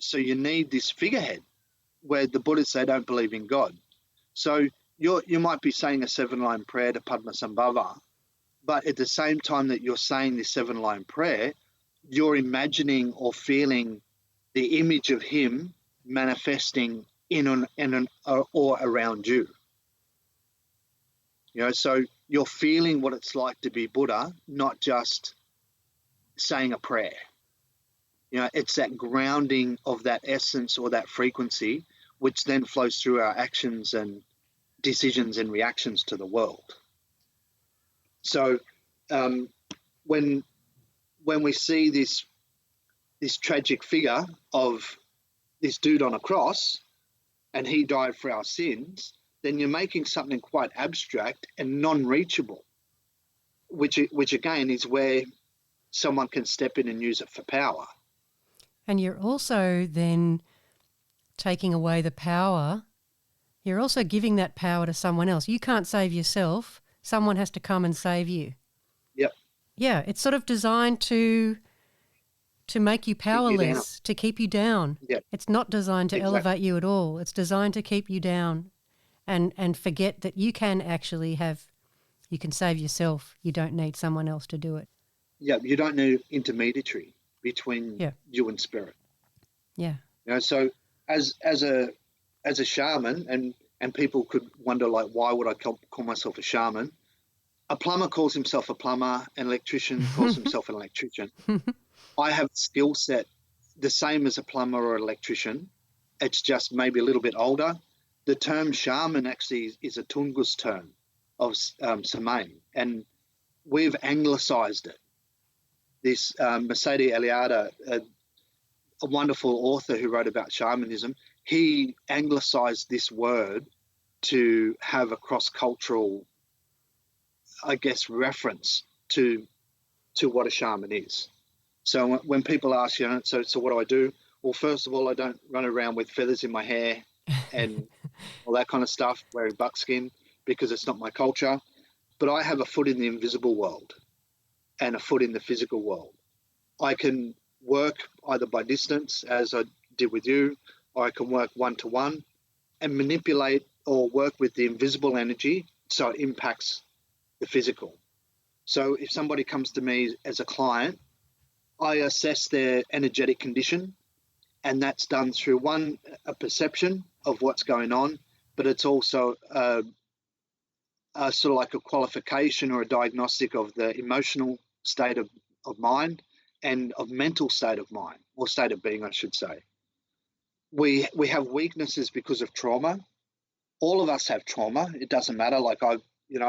So you need this figurehead where the Buddhists, they don't believe in God. So you might be saying a 7-line prayer to Padmasambhava, but at the same time that you're saying this 7-line prayer, you're imagining or feeling the image of him manifesting in or around you. So you're feeling what it's like to be Buddha, not just saying a prayer. It's that grounding of that essence or that frequency, which then flows through our actions and decisions and reactions to the world. So when we see this tragic figure of this dude on a cross and he died for our sins, then you're making something quite abstract and non-reachable, which again is where someone can step in and use it for power. And you're also then taking away the power. You're also giving that power to someone else. You can't save yourself. Someone has to come and save you. Yep. Yeah, it's sort of designed to make you powerless, to keep you down. Yep. It's not designed to elevate you at all. It's designed to keep you down and forget that you can actually you can save yourself. You don't need someone else to do it. Yeah, you don't need intermediary between you and spirit. Yeah. So as a shaman, and people could wonder, like, why would I call myself a shaman? A plumber calls himself a plumber, an electrician calls himself an electrician. I have a skill set the same as a plumber or electrician. It's just maybe a little bit older. The term shaman actually is a Tungus term of Shaman, and we've anglicized it. This Mercedes Eliade, a wonderful author who wrote about shamanism, he anglicized this word to have a cross-cultural, I guess, reference to what a shaman is. So when people ask, so what do I do? Well, first of all, I don't run around with feathers in my hair and all that kind of stuff, wearing buckskin, because it's not my culture. but I have a foot in the invisible world and a foot in the physical world. I can work either by distance, as I did with you, or I can work one-to-one and manipulate or work with the invisible energy so it impacts the physical. So if somebody comes to me as a client, I assess their energetic condition, and that's done through a perception of what's going on, but it's also sort of like a qualification or a diagnostic of the emotional state of mind and of mental state of mind, or state of being, I should say. We have weaknesses because of trauma. All of us have trauma. It doesn't matter. Like I've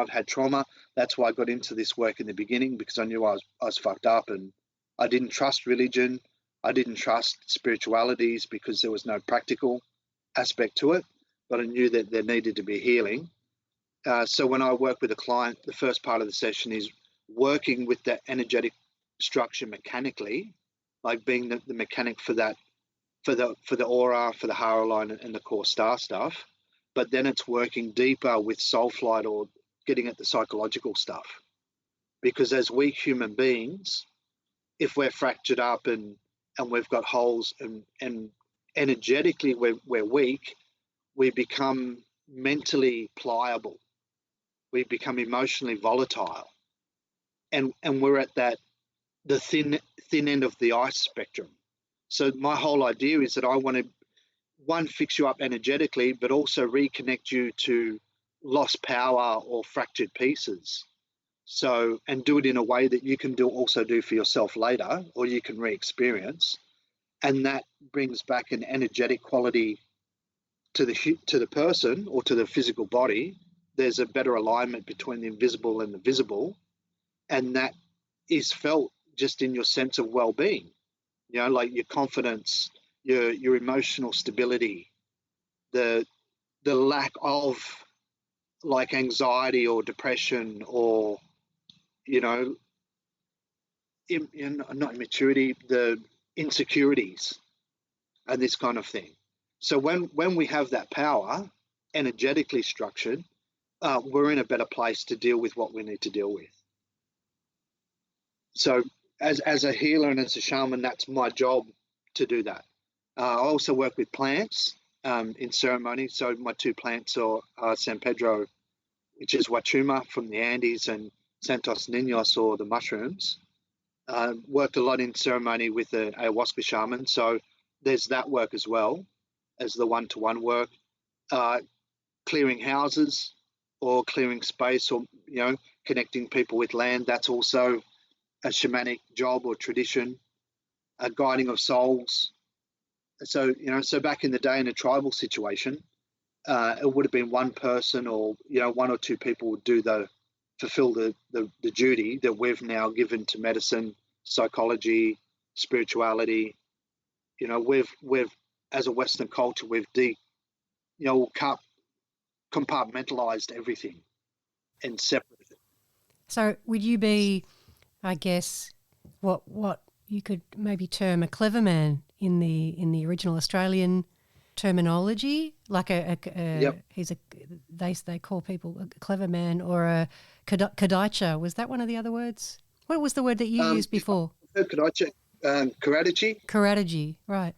had trauma. That's why I got into this work in the beginning, because I knew I was fucked up, and I didn't trust religion. I didn't trust spiritualities because there was no practical aspect to it, but I knew that there needed to be healing. So when I work with a client, the first part of the session is working with that energetic structure mechanically, like being the mechanic for that, for the aura, for the hara line and the core star stuff. But then it's working deeper with soul flight or getting at the psychological stuff. Because as weak human beings, if we're fractured up and we've got holes and energetically we're weak, we become mentally pliable. We become emotionally volatile. And we're at the thin end of the ice spectrum. So my whole idea is that I want to, one, fix you up energetically, but also reconnect you to lost power or fractured pieces. So, and do it in a way that you can also do for yourself later, or you can re-experience. And that brings back an energetic quality to the person or to the physical body. There's a better alignment between the invisible and the visible. And that is felt just in your sense of well-being, like your confidence, your emotional stability, the lack of like anxiety or depression or, not immaturity, the insecurities and this kind of thing. So when we have that power energetically structured, we're in a better place to deal with what we need to deal with. So as a healer and as a shaman, that's my job to do that. I also work with plants in ceremony. So my two plants are San Pedro, which is Wachuma from the Andes, and Santos Niños, or the mushrooms. Worked a lot in ceremony with the ayahuasca shaman. So there's that work as well as the one-to-one work. Clearing houses or clearing space, or, connecting people with land. That's also a shamanic job or tradition. Guiding of souls. So, so back in the day in a tribal situation, it would have been one person or, one or two people would fulfill the duty that we've now given to medicine, psychology, spirituality. We've as a Western culture, we've compartmentalized everything and separated it. So would you be, I guess, what you could maybe term a clever man in the original Australian terminology, like Yep. they call people a clever man, or a kadaicha. Was that one of the other words? What was the word that you used before? Kadaicha, Karataji, right?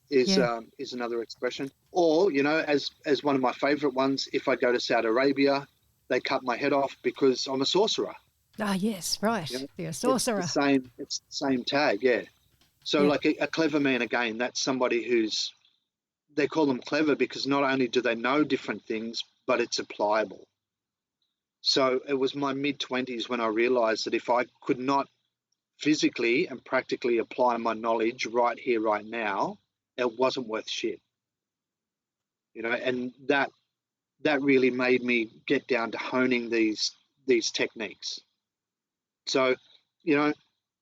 Is another expression. Or, as one of my favorite ones, if I go to Saudi Arabia, they cut my head off because I'm a sorcerer. Ah, yes, right. You're a sorcerer. It's the same tag, yeah. So like a clever man, again, that's somebody they call them clever because not only do they know different things, but it's applicable. So it was my mid-20s when I realized that if I could not physically and practically apply my knowledge right here, right now, it wasn't worth shit. And that really made me get down to honing these techniques. So,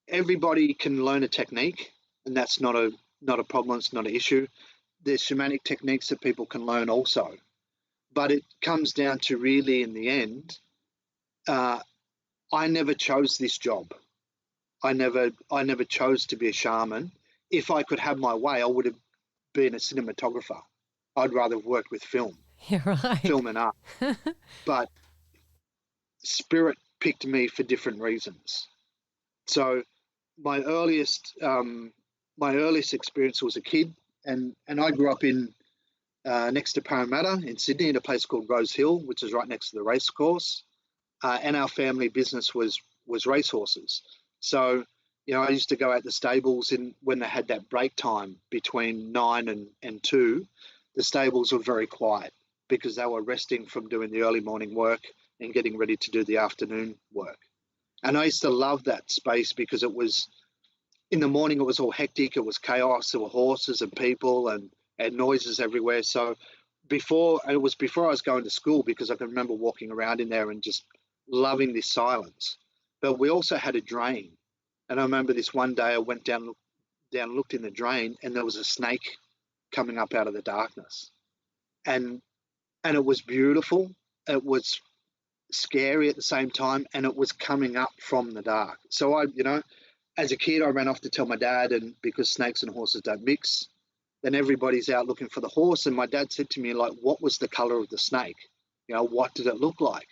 everybody can learn a technique, and that's not a problem. It's not an issue. There's shamanic techniques that people can learn also, but it comes down to really, in the end, I never chose this job. I never chose to be a shaman. If I could have my way, I would have been a cinematographer. I'd rather have worked with film. Yeah, right. Film and art. But spirit picked me for different reasons. So my earliest experience was a kid, and I grew up in next to Parramatta in Sydney in a place called Rose Hill, which is right next to the race course. And our family business was racehorses. So, I used to go out the stables when they had that break time between 9 and 2. The stables were very quiet because they were resting from doing the early morning work and getting ready to do the afternoon work. And I used to love that space because it was, in the morning, it was all hectic. It was chaos. There were horses and people and noises everywhere. So before I was going to school, because I can remember walking around in there and just loving this silence. But we also had a drain. And I remember this one day I went down, looked in the drain, and there was a snake coming up out of the darkness. And it was beautiful. It was scary at the same time, and it was coming up from the dark. So I, as a kid, I ran off to tell my dad, and because snakes and horses don't mix, then everybody's out looking for the horse. And my dad said to me, like, what was the color of the snake? What did it look like?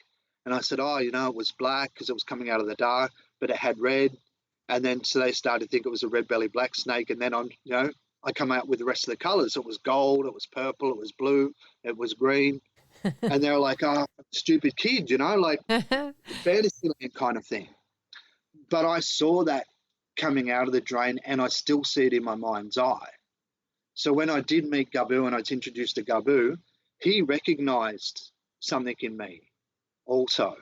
And I said, it was black because it was coming out of the dark, but it had red. And then so they started to think it was a red-bellied black snake. And then I come out with the rest of the colors. It was gold, it was purple, it was blue, it was green. And they were like, stupid kid, like Fantasyland kind of thing. But I saw that coming out of the drain, and I still see it in my mind's eye. So when I did meet Gabu and I was introduced to Gabu, he recognized something in me also.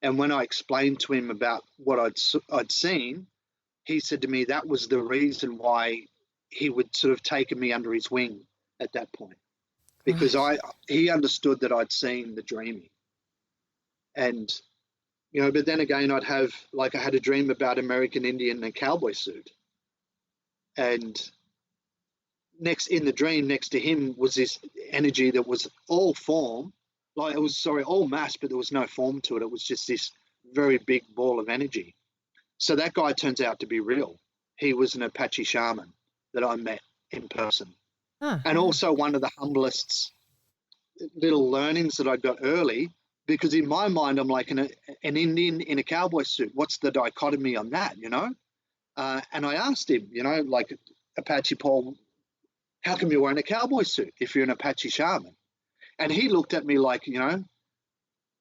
And when I explained to him about what I'd seen, he said to me that was the reason why he would sort of taken me under his wing at that point, because he understood that I'd seen the dreaming. And, but then again, I had a dream about American Indian in a cowboy suit. And in the dream next to him was this energy that was all form, all mass, but there was no form to it. It was just this very big ball of energy. So that guy turns out to be real. He was an Apache shaman that I met in person. And also one of the humblest little learnings that I got early, because in my mind, I'm like an Indian in a cowboy suit. What's the dichotomy on that, And I asked him, like, Apache Paul, how come you're wearing a cowboy suit if you're an Apache shaman? And he looked at me like,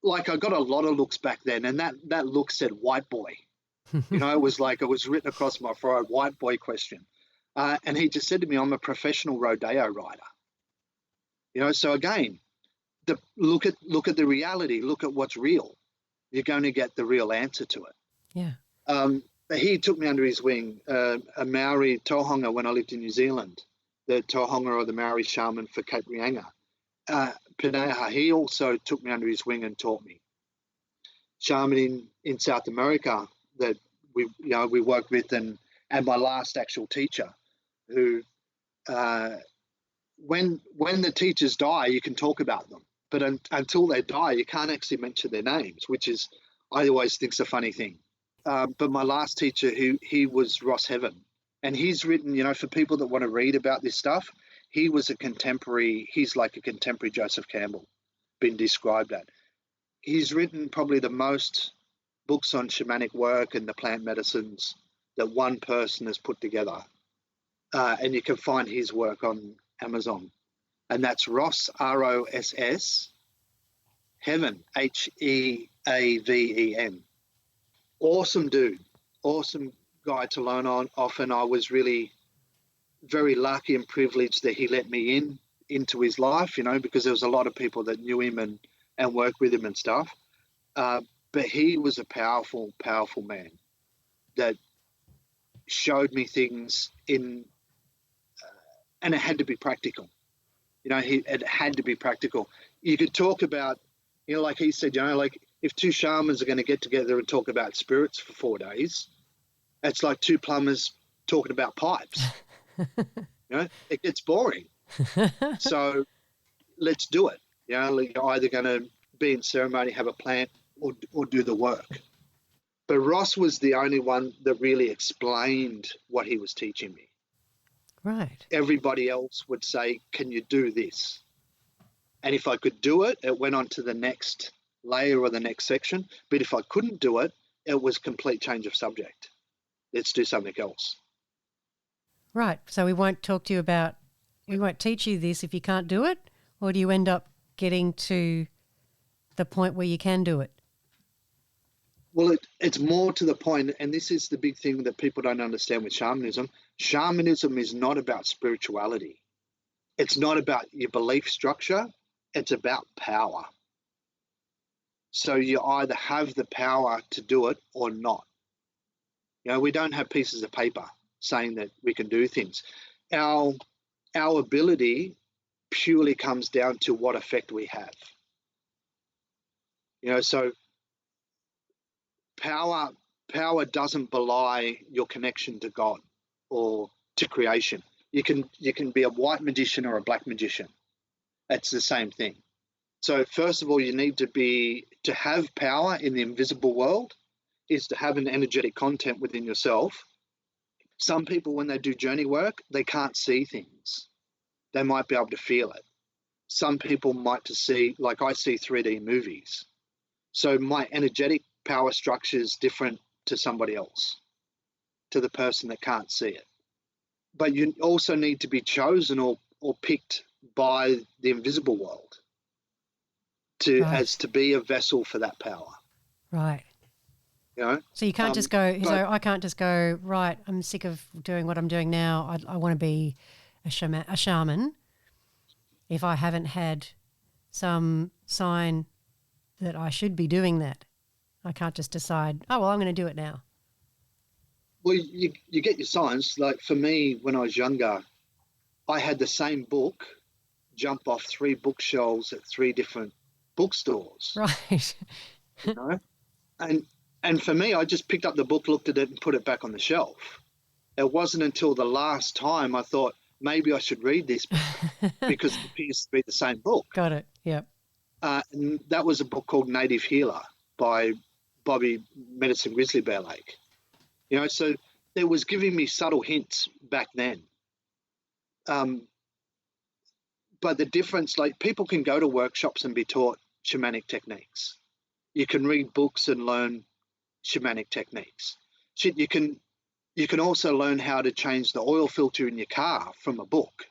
like I got a lot of looks back then. And that look said white boy. It was like it was written across my forehead, white boy question. And he just said to me, I'm a professional rodeo rider. So again, look at the reality, look at what's real. You're going to get the real answer to it. Yeah. But he took me under his wing, a Maori tohunga when I lived in New Zealand, the tohunga or the Maori shaman for Cape Reinga. Paneha, he also took me under his wing and taught me. Shaman in South America that we worked with, and my last actual teacher, who when the teachers die, you can talk about them, but until they die, you can't actually mention their names, which is I always think's a funny thing. But my last teacher, he was Ross Heaven, and he's written, for people that want to read about this stuff, he was he's like a contemporary Joseph Campbell, been described at. He's written probably the most books on shamanic work and the plant medicines that one person has put together. And you can find his work on Amazon. And that's Ross, Ross, Heaven, Heaven. Awesome dude, awesome guy to learn off. And I was really very lucky and privileged that he let me into his life, because there was a lot of people that knew him and worked with him and stuff. But he was a powerful, powerful man that showed me things and it had to be practical. It had to be practical. You could talk about, like he said, like if two shamans are going to get together and talk about spirits for 4 days, it's like two plumbers talking about pipes. It gets boring. So let's do it. You're either going to be in ceremony, have a plant, or do the work. But Ross was the only one that really explained what he was teaching me. Right. Everybody else would say, can you do this? And if I could do it, it went on to the next layer or the next section. But if I couldn't do it, it was complete change of subject. Let's do something else. Right. So we won't teach you this if you can't do it, or do you end up getting to the point where you can do it? Well, it's more to the point, and this is the big thing that people don't understand with shamanism. Shamanism is not about spirituality. It's not about your belief structure. It's about power. So you either have the power to do it or not. We don't have pieces of paper saying that we can do things. Our ability purely comes down to what effect we have. So power doesn't belie your connection to God or to creation. You can be a white magician or a black magician. It's the same thing. So first of all, you need to have power in the invisible world is to have an energetic content within yourself. Some people, when they do journey work, they can't see things. They might be able to feel it. Some people might see, like I see 3D movies. So my energetic power structure is different to somebody else, to the person that can't see it. But you also need to be chosen or picked by the invisible world as to be a vessel for that power. Right. So you can't just go, so I can't just go, right, I'm sick of doing what I'm doing now. I want to be a shaman if I haven't had some sign that I should be doing that. I can't just decide, oh, well, I'm going to do it now. Well, you get your signs. Like for me, when I was younger, I had the same book jump off 3 bookshelves at 3 different bookstores. Right. And for me, I just picked up the book, looked at it and put it back on the shelf. It wasn't until the last time I thought maybe I should read this book because it appears to be the same book. Got it. Yep. And that was a book called Native Healer by Bobby Medicine Grizzly Bear Lake. So it was giving me subtle hints back then. But the difference, like people can go to workshops and be taught shamanic techniques. You can read books and learn shamanic techniques. You can also learn how to change the oil filter in your car from a book.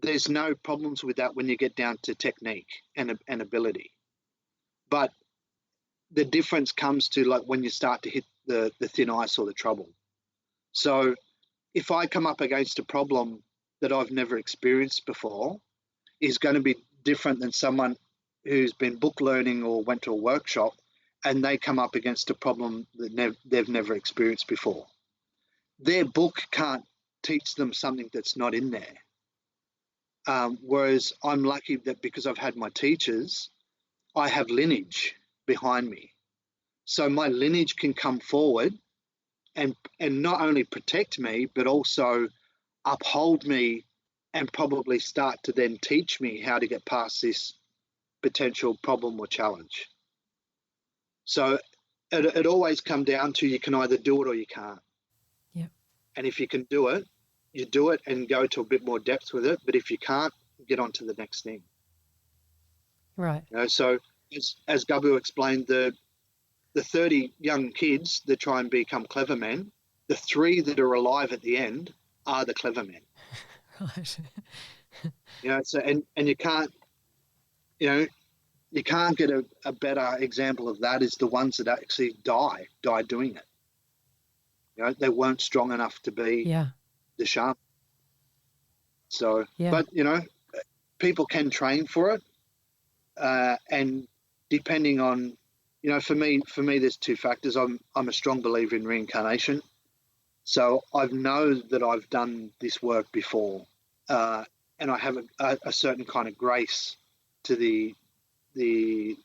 There's no problems with that when you get down to technique and ability. But the difference comes to like when you start to hit the thin ice or the trouble. So if I come up against a problem that I've never experienced before, is going to be different than someone who's been book learning or went to a workshop and they come up against a problem that they've never experienced before. Their book can't teach them something that's not in there. Whereas I'm lucky that because I've had my teachers, I have lineage behind me. So my lineage can come forward and not only protect me, but also uphold me and probably start to then teach me how to get past this potential problem or challenge. So it always comes down to you can either do it or you can't. Yeah. And if you can do it, you do it and go to a bit more depth with it. But if you can't, get on to the next thing. Right. So as Gabu explained, the 30 young kids that try and become clever men, the 3 that are alive at the end are the clever men. Right. So and you can't, you can't get a better example of that is the ones that actually die doing it. They weren't strong enough to be the shaman. So, but people can train for it, and depending on, for me, there's 2 factors. I'm a strong believer in reincarnation, so I know that I've done this work before, and I have a certain kind of grace to the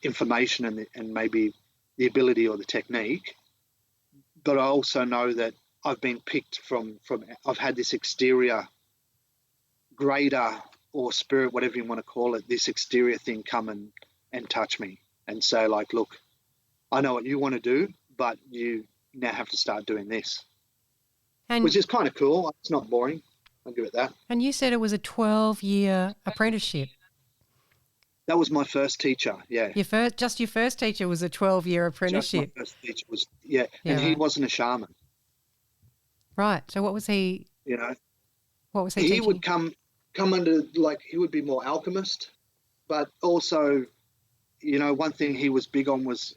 information and maybe the ability or the technique. But I also know that I've been picked from I've had this exterior greater or spirit, whatever you want to call it, this exterior thing come and touch me and say like, look, I know what you want to do, but you now have to start doing this. Which is kind of cool. It's not boring. I'll give it that. And you said it was a 12-year apprenticeship. That was my first teacher, yeah. Your first teacher was a 12-year Just my apprenticeship. first teacher was, yeah. Yeah, And he right. wasn't a shaman, Right. So what was he He teaching? would come under, like, he would be more alchemist, but also, one thing he was big on was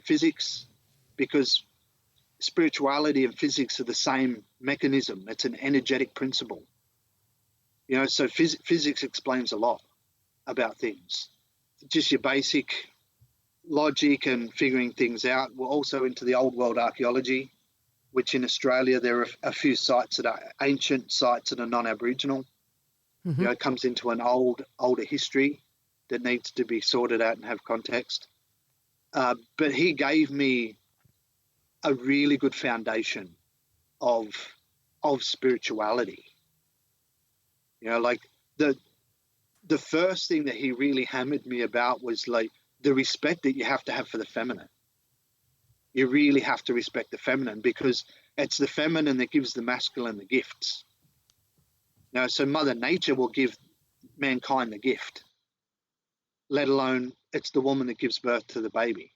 physics, because spirituality and physics are the same mechanism. It's an energetic principle. So physics explains a lot about things. Just your basic logic and figuring things out. We're also into the old world archaeology, which in Australia there are a few sites that are ancient sites that are non-Aboriginal. Mm-hmm. It comes into an older history that needs to be sorted out and have context. But he gave me a really good foundation of spirituality. Like the first thing that he really hammered me about was like the respect that you have to have for the feminine. You really have to respect the feminine, because it's the feminine that gives the masculine the gifts. So Mother Nature will give mankind the gift, let alone it's the woman that gives birth to the baby.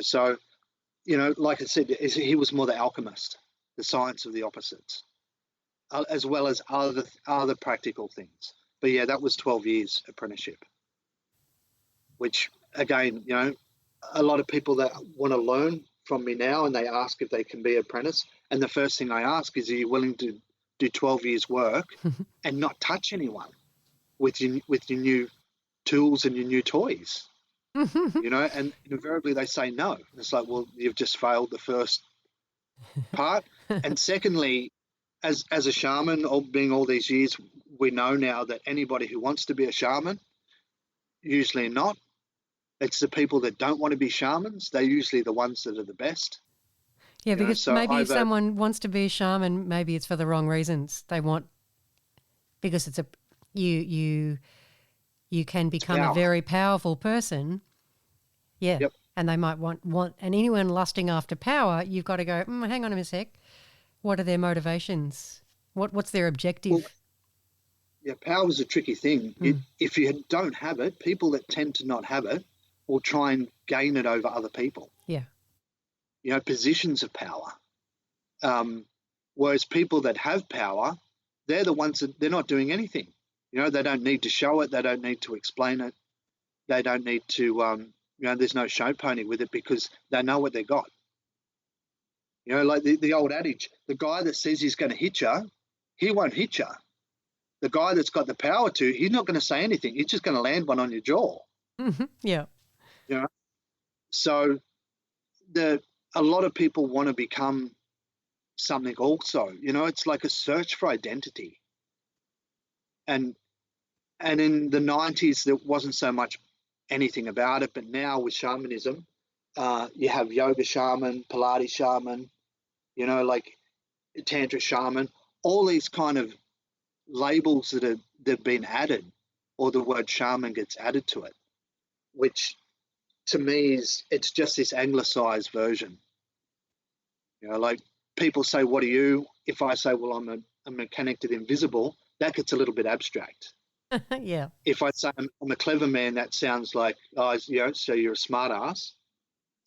So, like I said, he was more the alchemist, the science of the opposites, as well as other practical things. But yeah, that was 12 years apprenticeship, which again, a lot of people that want to learn from me now, and they ask if they can be apprentice. And the first thing I ask is, are you willing to do 12 years work and not touch anyone with your new tools and your new toys? And invariably they say no. It's like, well, you've just failed the first part. And secondly, as a shaman, being all these years, we know now that anybody who wants to be a shaman, usually not. It's the people that don't want to be shamans. They're usually the ones that are the best. Yeah, because so maybe if either, someone wants to be a shaman, maybe it's for the wrong reasons. They want, because it's you can become a power. very powerful person. Yeah. Yep. And they might want, and anyone lusting after power, you've got to go, hang on a sec. What are their motivations? What's their objective? Well, yeah, power is a tricky thing. If you don't have it, people that tend to not have it will try and gain it over other people. Yeah. Positions of power. Whereas people that have power, they're the ones that they're not doing anything. They don't need to show it. They don't need to explain it. They don't need to, there's no show pony with it, because they know what they got. Like the old adage, the guy that says he's going to hit you, he won't hit you. The guy that's got the power to, he's not going to say anything. He's just going to land one on your jaw. Mm-hmm. Yeah. So a lot of people want to become something also. It's like a search for identity. And in the 90s, there wasn't so much anything about it, but now with shamanism, you have yoga shaman, Pilates shaman, like Tantra shaman, all these kind of labels that have been added, or the word shaman gets added to it, which to me it's just this anglicized version. Like people say, what are you? If I say, well, I'm a connected invisible, that gets a little bit abstract. Yeah. If I say I'm a clever man, that sounds like, so you're a smart ass.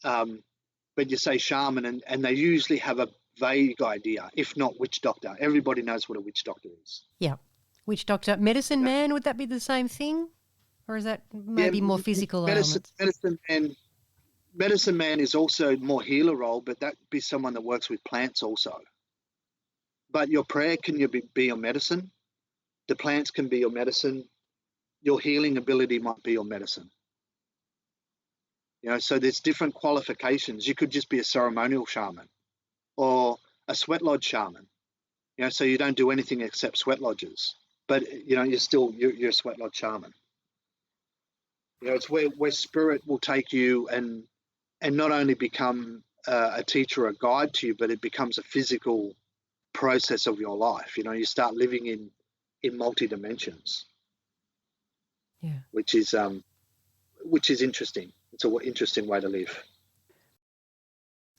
But you say shaman, and they usually have a vague idea, if not witch doctor. Everybody knows what a witch doctor is. Yeah. Witch doctor. Medicine man, would that be the same thing? Or is that maybe more physical ailments? Medicine man is also more healer role, but that'd be someone that works with plants also. But your prayer can be your medicine. The plants can be your medicine. Your healing ability might be your medicine. So there's different qualifications. You could just be a ceremonial shaman or a sweat lodge shaman. So you don't do anything except sweat lodges, but you're a sweat lodge shaman. It's where spirit will take you and not only become a teacher or a guide to you, but it becomes a physical process of your life. You start living in multi dimensions. Yeah. Which is interesting. It's an interesting way to live.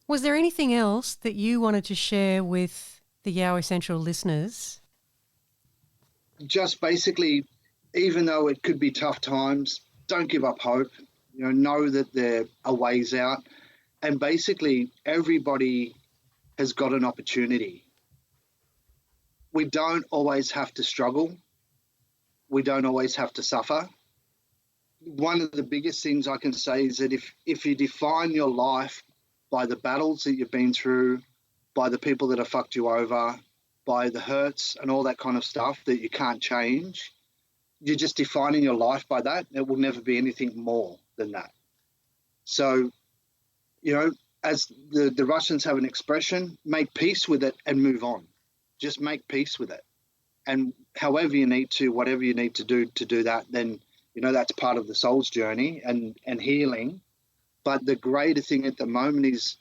Was there anything else that you wanted to share with the Yowie Central listeners? Just basically, even though it could be tough times, don't give up hope. Know that there are ways out. And basically, everybody has got an opportunity. We don't always have to struggle. We don't always have to suffer. One of the biggest things I can say is that if you define your life by the battles that you've been through, by the people that have fucked you over, by the hurts and all that kind of stuff that you can't change, you're just defining your life by that. It will never be anything more than that. So, as the Russians have an expression, make peace with it and move on. Just make peace with it. And however you need to, whatever you need to do that, then, that's part of the soul's journey and healing. But the greater thing at the moment is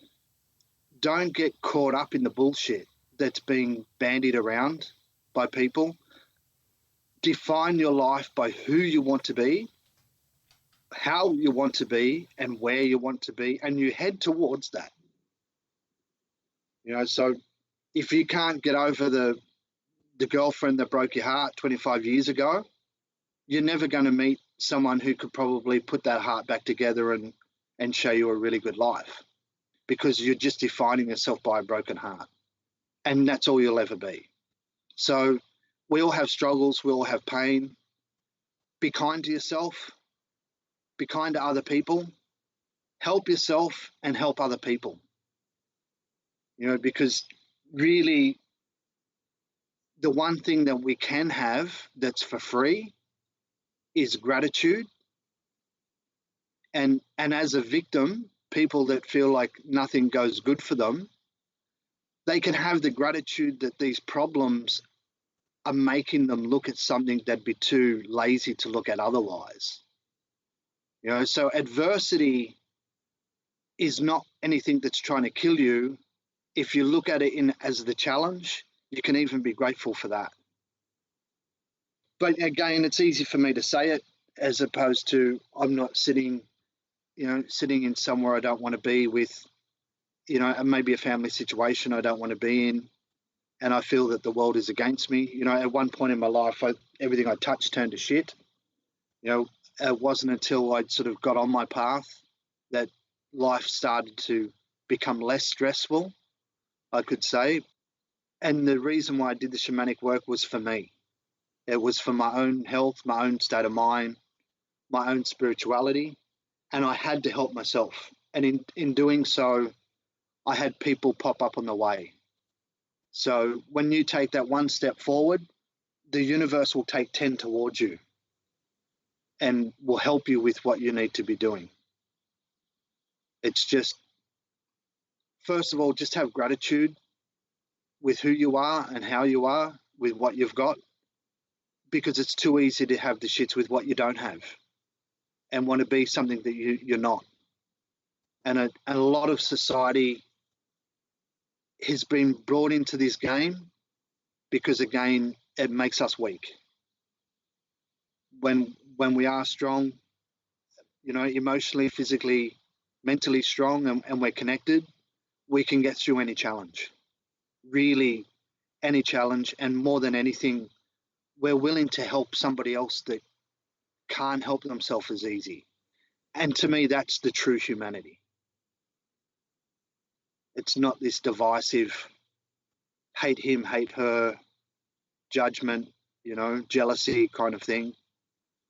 don't get caught up in the bullshit that's being bandied around by people. Define your life by who you want to be, how you want to be, and where you want to be, and you head towards that. So if you can't get over the girlfriend that broke your heart 25 years ago, you're never going to meet someone who could probably put that heart back together and show you a really good life, because you're just defining yourself by a broken heart. And that's all you'll ever be. So we all have struggles. We all have pain. Be kind to yourself. Be kind to other people. Help yourself and help other people. Because really the one thing that we can have that's for free is gratitude. And as a victim, people that feel like nothing goes good for them, they can have the gratitude that these problems are making them look at something they'd be too lazy to look at otherwise. So adversity is not anything that's trying to kill you. If you look at it as the challenge, you can even be grateful for that. But again, it's easy for me to say it as opposed to I'm not sitting in somewhere I don't want to be with, maybe a family situation I don't want to be in, and I feel that the world is against me. At one point in my life, everything I touched turned to shit. It wasn't until I sort of got on my path that life started to become less stressful, I could say. And the reason why I did the shamanic work was for me. It was for my own health, my own state of mind, my own spirituality, and I had to help myself. And in doing so, I had people pop up on the way. So when you take that one step forward, the universe will take 10 towards you and will help you with what you need to be doing. It's just, first of all, just have gratitude with who you are and how you are with what you've got, because it's too easy to have the shits with what you don't have and want to be something that you're not. And a lot of society has been brought into this game because, again, it makes us weak. When we are strong, emotionally, physically, mentally strong, and we're connected, we can get through any challenge, really any challenge. And more than anything, we're willing to help somebody else that can't help themselves as easy. And to me, that's the true humanity. It's not this divisive, hate him, hate her, judgment, jealousy kind of thing.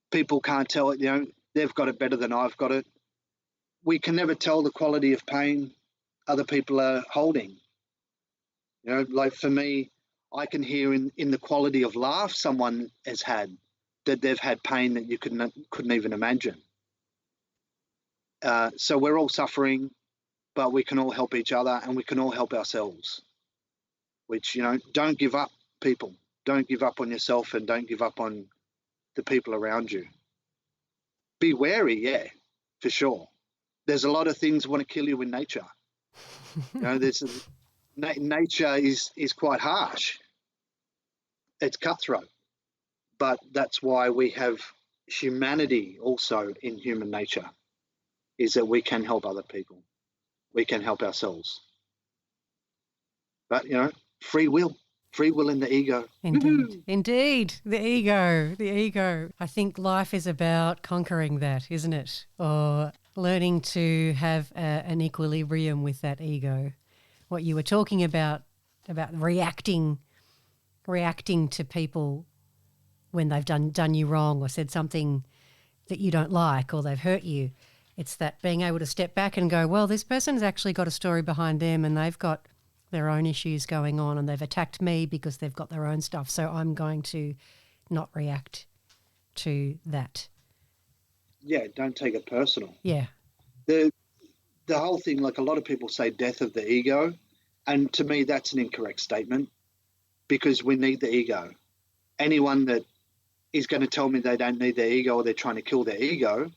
People can't tell it, they've got it better than I've got it. We can never tell the quality of pain other people are holding. Like for me, I can hear in the quality of laugh someone has had that they've had pain that you couldn't even imagine. So we're all suffering, but we can all help each other and we can all help ourselves. Which, don't give up, people. Don't give up on yourself and don't give up on the people around you. Be wary, yeah, for sure. There's a lot of things want to kill you in nature. Nature is quite harsh. It's cutthroat. But that's why we have humanity also in human nature, is that we can help other people. We can help ourselves. But, free will. Free will in the ego. Indeed. Indeed. The ego. The ego. I think life is about conquering that, isn't it? Or learning to have an equilibrium with that ego. What you were talking about reacting to people when they've done you wrong or said something that you don't like or they've hurt you. It's that being able to step back and go, well, this person's actually got a story behind them and they've got their own issues going on and they've attacked me because they've got their own stuff. So I'm going to not react to that. Yeah, don't take it personal. Yeah. The whole thing, like a lot of people say death of the ego, and to me that's an incorrect statement because we need the ego. Anyone that is going to tell me they don't need their ego or they're trying to kill their ego,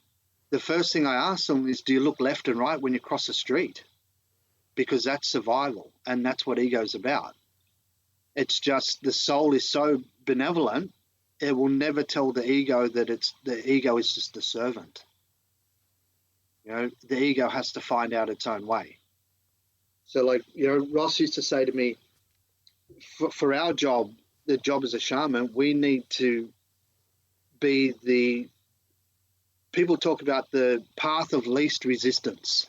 the first thing I ask them is, do you look left and right when you cross the street? Because that's survival and that's what ego's about. It's just the soul is so benevolent, it will never tell the ego that the ego is just a servant. You know, the ego has to find out its own way. So like, you know, Ross used to say to me, for our job, the job as a shaman, we need to be the, people talk about the path of least resistance.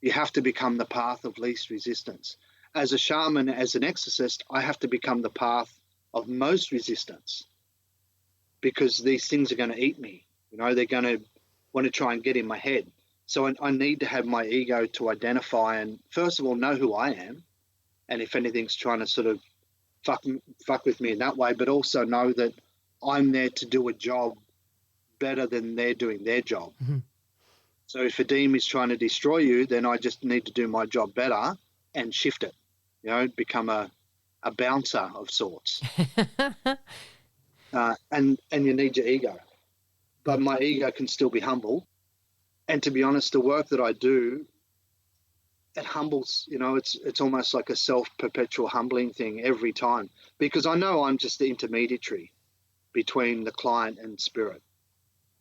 You have to become the path of least resistance. As a shaman, as an exorcist, I have to become the path of most resistance because these things are going to eat me. You know, they're going to want to try and get in my head. So I need to have my ego to identify and, first of all, know who I am. And if anything's trying to sort of fuck with me in that way, but also know that I'm there to do a job better than they're doing their job. Mm-hmm. So if a demon is trying to destroy you, then I just need to do my job better and shift it, you know, become a bouncer of sorts. And you need your ego. But my ego can still be humble. And to be honest, the work that I do, it humbles, you know, it's almost like a self-perpetual humbling thing every time because I know I'm just the intermediary between the client and spirit.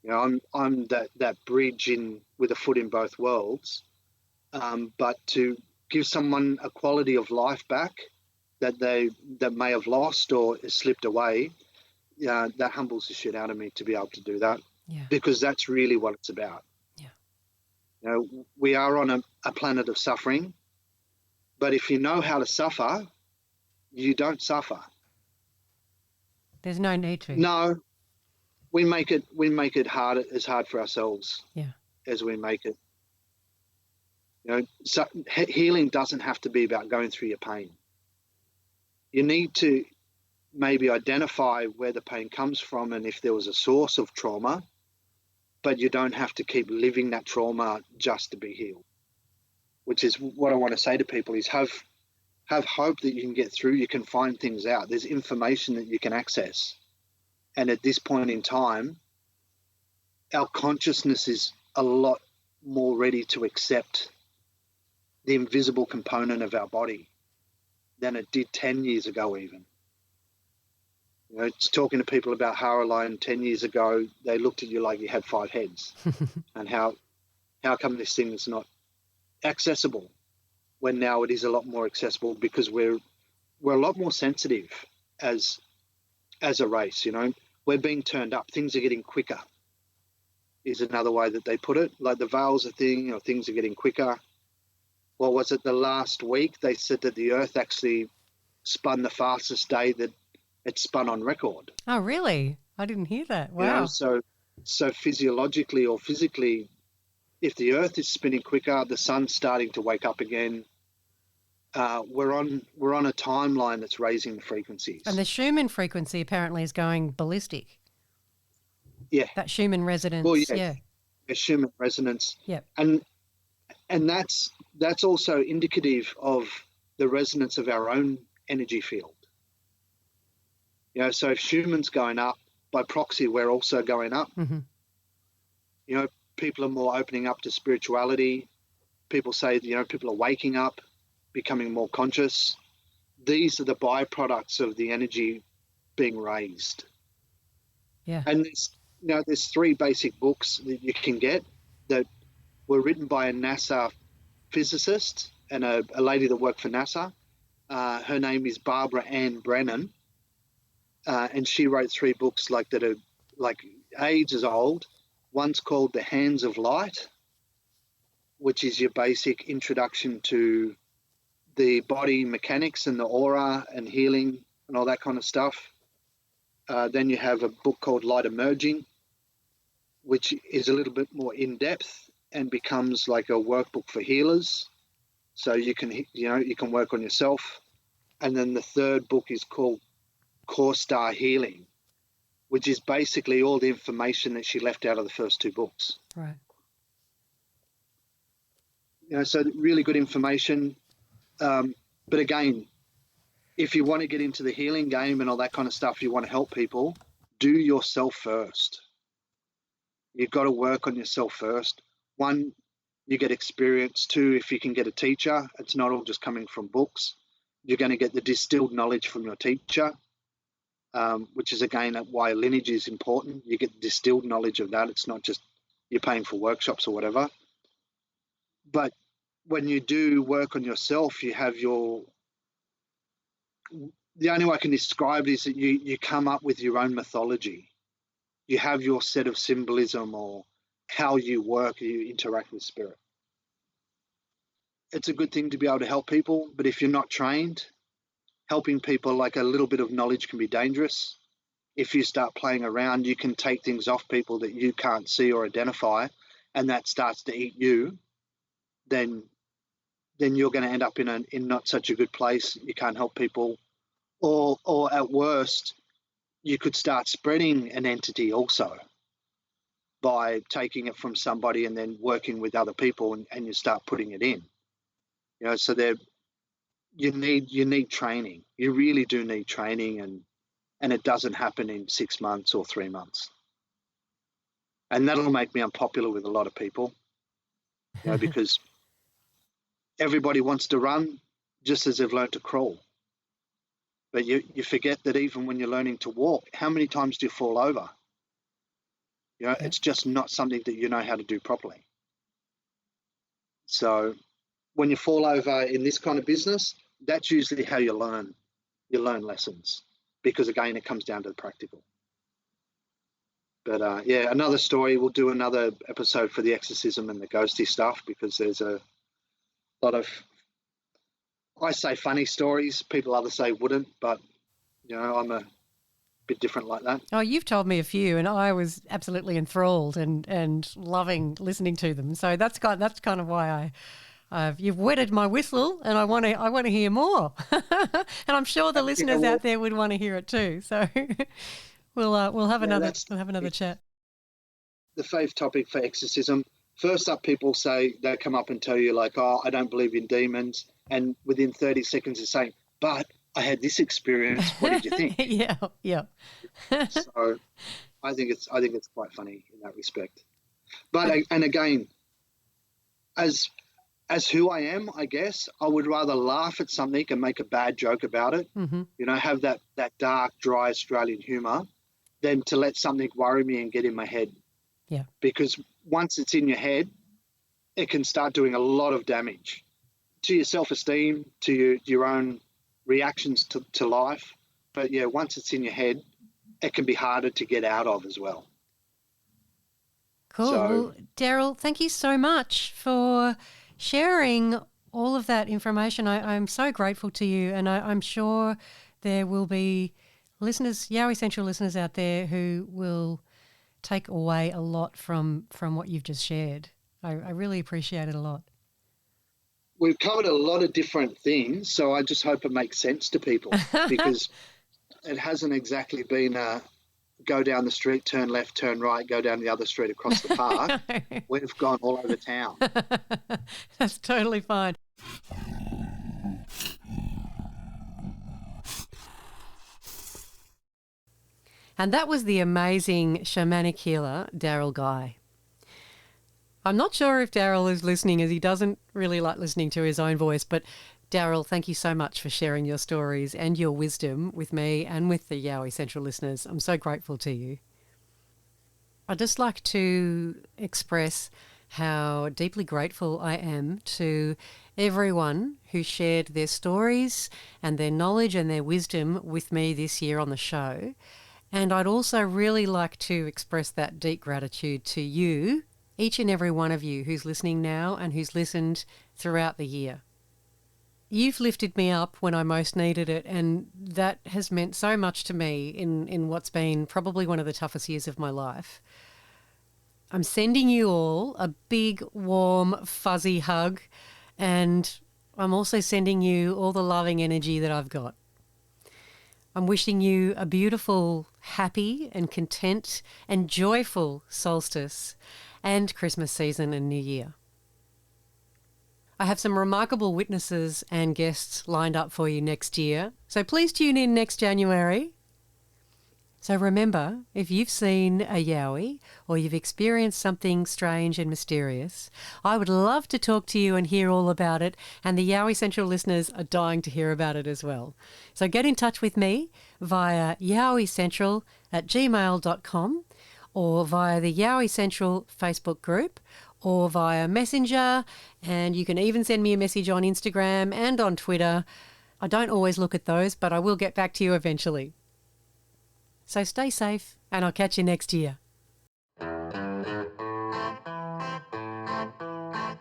You know, I'm that bridge in with a foot in both worlds. But to give someone a quality of life back that may have lost or slipped away, that humbles the shit out of me to be able to do that. Yeah. Because that's really what it's about. Yeah. You know, we are on a planet of suffering, but if you know how to suffer, you don't suffer. There's no need to. No. We make it hard for ourselves as we make it. You know, so healing doesn't have to be about going through your pain. You need to maybe identify where the pain comes from and if there was a source of trauma, but you don't have to keep living that trauma just to be healed. Which is what I want to say to people is have hope that you can get through, you can find things out. There's information that you can access. And at this point in time, our consciousness is a lot more ready to accept the invisible component of our body than it did 10 years ago even. You know, it's talking to people about Harrowline 10 years ago, they looked at you like you had 5 heads. And how come this thing is not accessible when now it is a lot more accessible because we're a lot more sensitive as a race, you know. We're being turned up. Things are getting quicker is another way that they put it. Like the veil's a thing, you know, things are getting quicker. What was it, the last week? They said that the Earth actually spun the fastest day that it spun on record. Oh, really? I didn't hear that. Wow. You know, so physiologically or physically, if the Earth is spinning quicker, the sun's starting to wake up again. We're on a timeline that's raising the frequencies. And the Shaman frequency apparently is going ballistic. Yeah. That Shaman resonance. Well, yeah. A Shaman resonance. Yeah. And that's also indicative of the resonance of our own energy field. You know, so if Shaman's going up, by proxy, we're also going up. Mm-hmm. You know, people are more opening up to spirituality. People say, you know, people are waking up, becoming more conscious. These are the byproducts of the energy being raised. Yeah. And there's 3 basic books that you can get that were written by a NASA physicist and a lady that worked for NASA. Her name is Barbara Ann Brennan, and she wrote 3 books like that are like ages old. One's called The Hands of Light, which is your basic introduction to the body mechanics and the aura and healing and all that kind of stuff. Then you have a book called Light Emerging, which is a little bit more in depth and becomes like a workbook for healers. So you can work on yourself. And then the third book is called Core Star Healing, which is basically all the information that she left out of the first 2 books. Right. So really good information. But again, if you want to get into the healing game and all that kind of stuff, you want to help people, do yourself first. You've got to work on yourself first. 1, you get experience. 2, if you can get a teacher, it's not all just coming from books. You're going to get the distilled knowledge from your teacher, which is, again, why lineage is important. You get distilled knowledge of that. It's not just you're paying for workshops or whatever. But when you do work on yourself, you have the only way I can describe it is that you come up with your own mythology. You have your set of symbolism or how you work, you interact with spirit. It's a good thing to be able to help people, but if you're not trained, helping people, like a little bit of knowledge can be dangerous. If you start playing around, you can take things off people that you can't see or identify, and that starts to eat you. Then you're going to end up in not such a good place. You can't help people, or at worst, you could start spreading an entity also by taking it from somebody and then working with other people, and you start putting it in. So you need training. You really do need training, and it doesn't happen in 6 months or 3 months. And that'll make me unpopular with a lot of people, because everybody wants to run just as they've learned to crawl. But you forget that even when you're learning to walk, how many times do you fall over? It's just not something that you know how to do properly. So when you fall over in this kind of business, that's usually how you learn. You learn lessons, because, again, it comes down to the practical. But, another story. We'll do another episode for the exorcism and the ghosty stuff, because there's a lot of, I say funny stories, others say wouldn't, but I'm a bit different like that. Oh, you've told me a few, and I was absolutely enthralled and loving listening to them. So that's kind of why you've wetted my whistle, and I want to hear more. And I'm sure the listeners out there would want to hear it too. So we'll have another chat. The faith topic for exorcism. First up, people they come up and tell you, like, oh, I don't believe in demons. And within 30 seconds, they're saying, but I had this experience. What did you think? Yeah. So I think it's quite funny in that respect. But, and again, as who I am, I guess, I would rather laugh at something and make a bad joke about it, have that dark, dry Australian humour, than to let something worry me and get in my head. Yeah. Because once it's in your head, it can start doing a lot of damage to your self-esteem, to your own reactions to life. But, once it's in your head, it can be harder to get out of as well. Cool. Well, Darryl, thank you so much for sharing all of that information. I'm so grateful to you, and I'm sure there will be listeners, Yowie Central listeners out there, who will take away a lot from what you've just shared. I really appreciate it a lot. We've covered a lot of different things, so I just hope it makes sense to people, because it hasn't exactly been go down the street, turn left, turn right, go down the other street across the park. We've gone all over town. That's totally fine. And that was the amazing shamanic healer, Darryl Guy. I'm not sure if Darryl is listening, as he doesn't really like listening to his own voice, but Darryl, thank you so much for sharing your stories and your wisdom with me and with the Yowie Central listeners. I'm so grateful to you. I'd just like to express how deeply grateful I am to everyone who shared their stories and their knowledge and their wisdom with me this year on the show. And I'd also really like to express that deep gratitude to you, each and every one of you who's listening now and who's listened throughout the year. You've lifted me up when I most needed it, and that has meant so much to me in what's been probably one of the toughest years of my life. I'm sending you all a big, warm, fuzzy hug, and I'm also sending you all the loving energy that I've got. I'm wishing you a beautiful, happy and content and joyful solstice and Christmas season and New Year. I have some remarkable witnesses and guests lined up for you next year, so please tune in next January. So remember, if you've seen a Yowie or you've experienced something strange and mysterious, I would love to talk to you and hear all about it, and the Yowie Central listeners are dying to hear about it as well. So get in touch with me via yowiecentral@gmail.com or via the Yowie Central Facebook group or via Messenger, and you can even send me a message on Instagram and on Twitter. I don't always look at those, but I will get back to you eventually. So stay safe, and I'll catch you next year.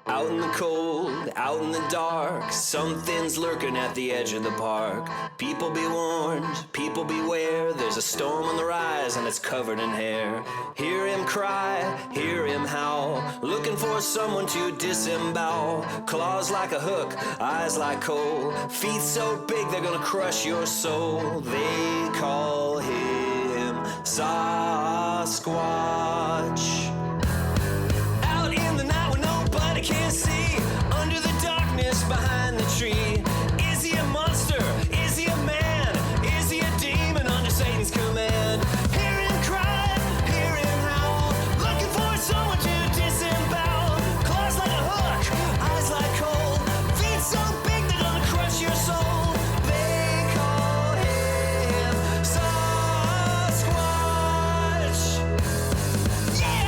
Out in the cold, out in the dark, something's lurking at the edge of the park. People be warned, people beware, there's a storm on the rise and it's covered in hair. Hear him cry, hear him howl, looking for someone to disembowel. Claws like a hook, eyes like coal, feet so big they're gonna crush your soul. They call him Sasquatch. Out in the night when nobody can see, under the darkness behind the tree. Is he a monster? Is he a man? Is he a demon under Satan's command? Hear him cry, hear him howl, looking for someone to disembowel. Claws like a hook, eyes like coal, feet so big they're gonna crush your soul. They call him Sasquatch. Yeah!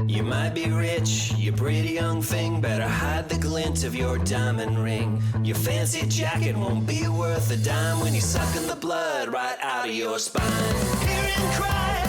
You might be rich, you pretty young thing, better hide the glint of your diamond ring. Your fancy jacket won't be worth a dime when you're sucking the blood right out of your spine. Hear him cry,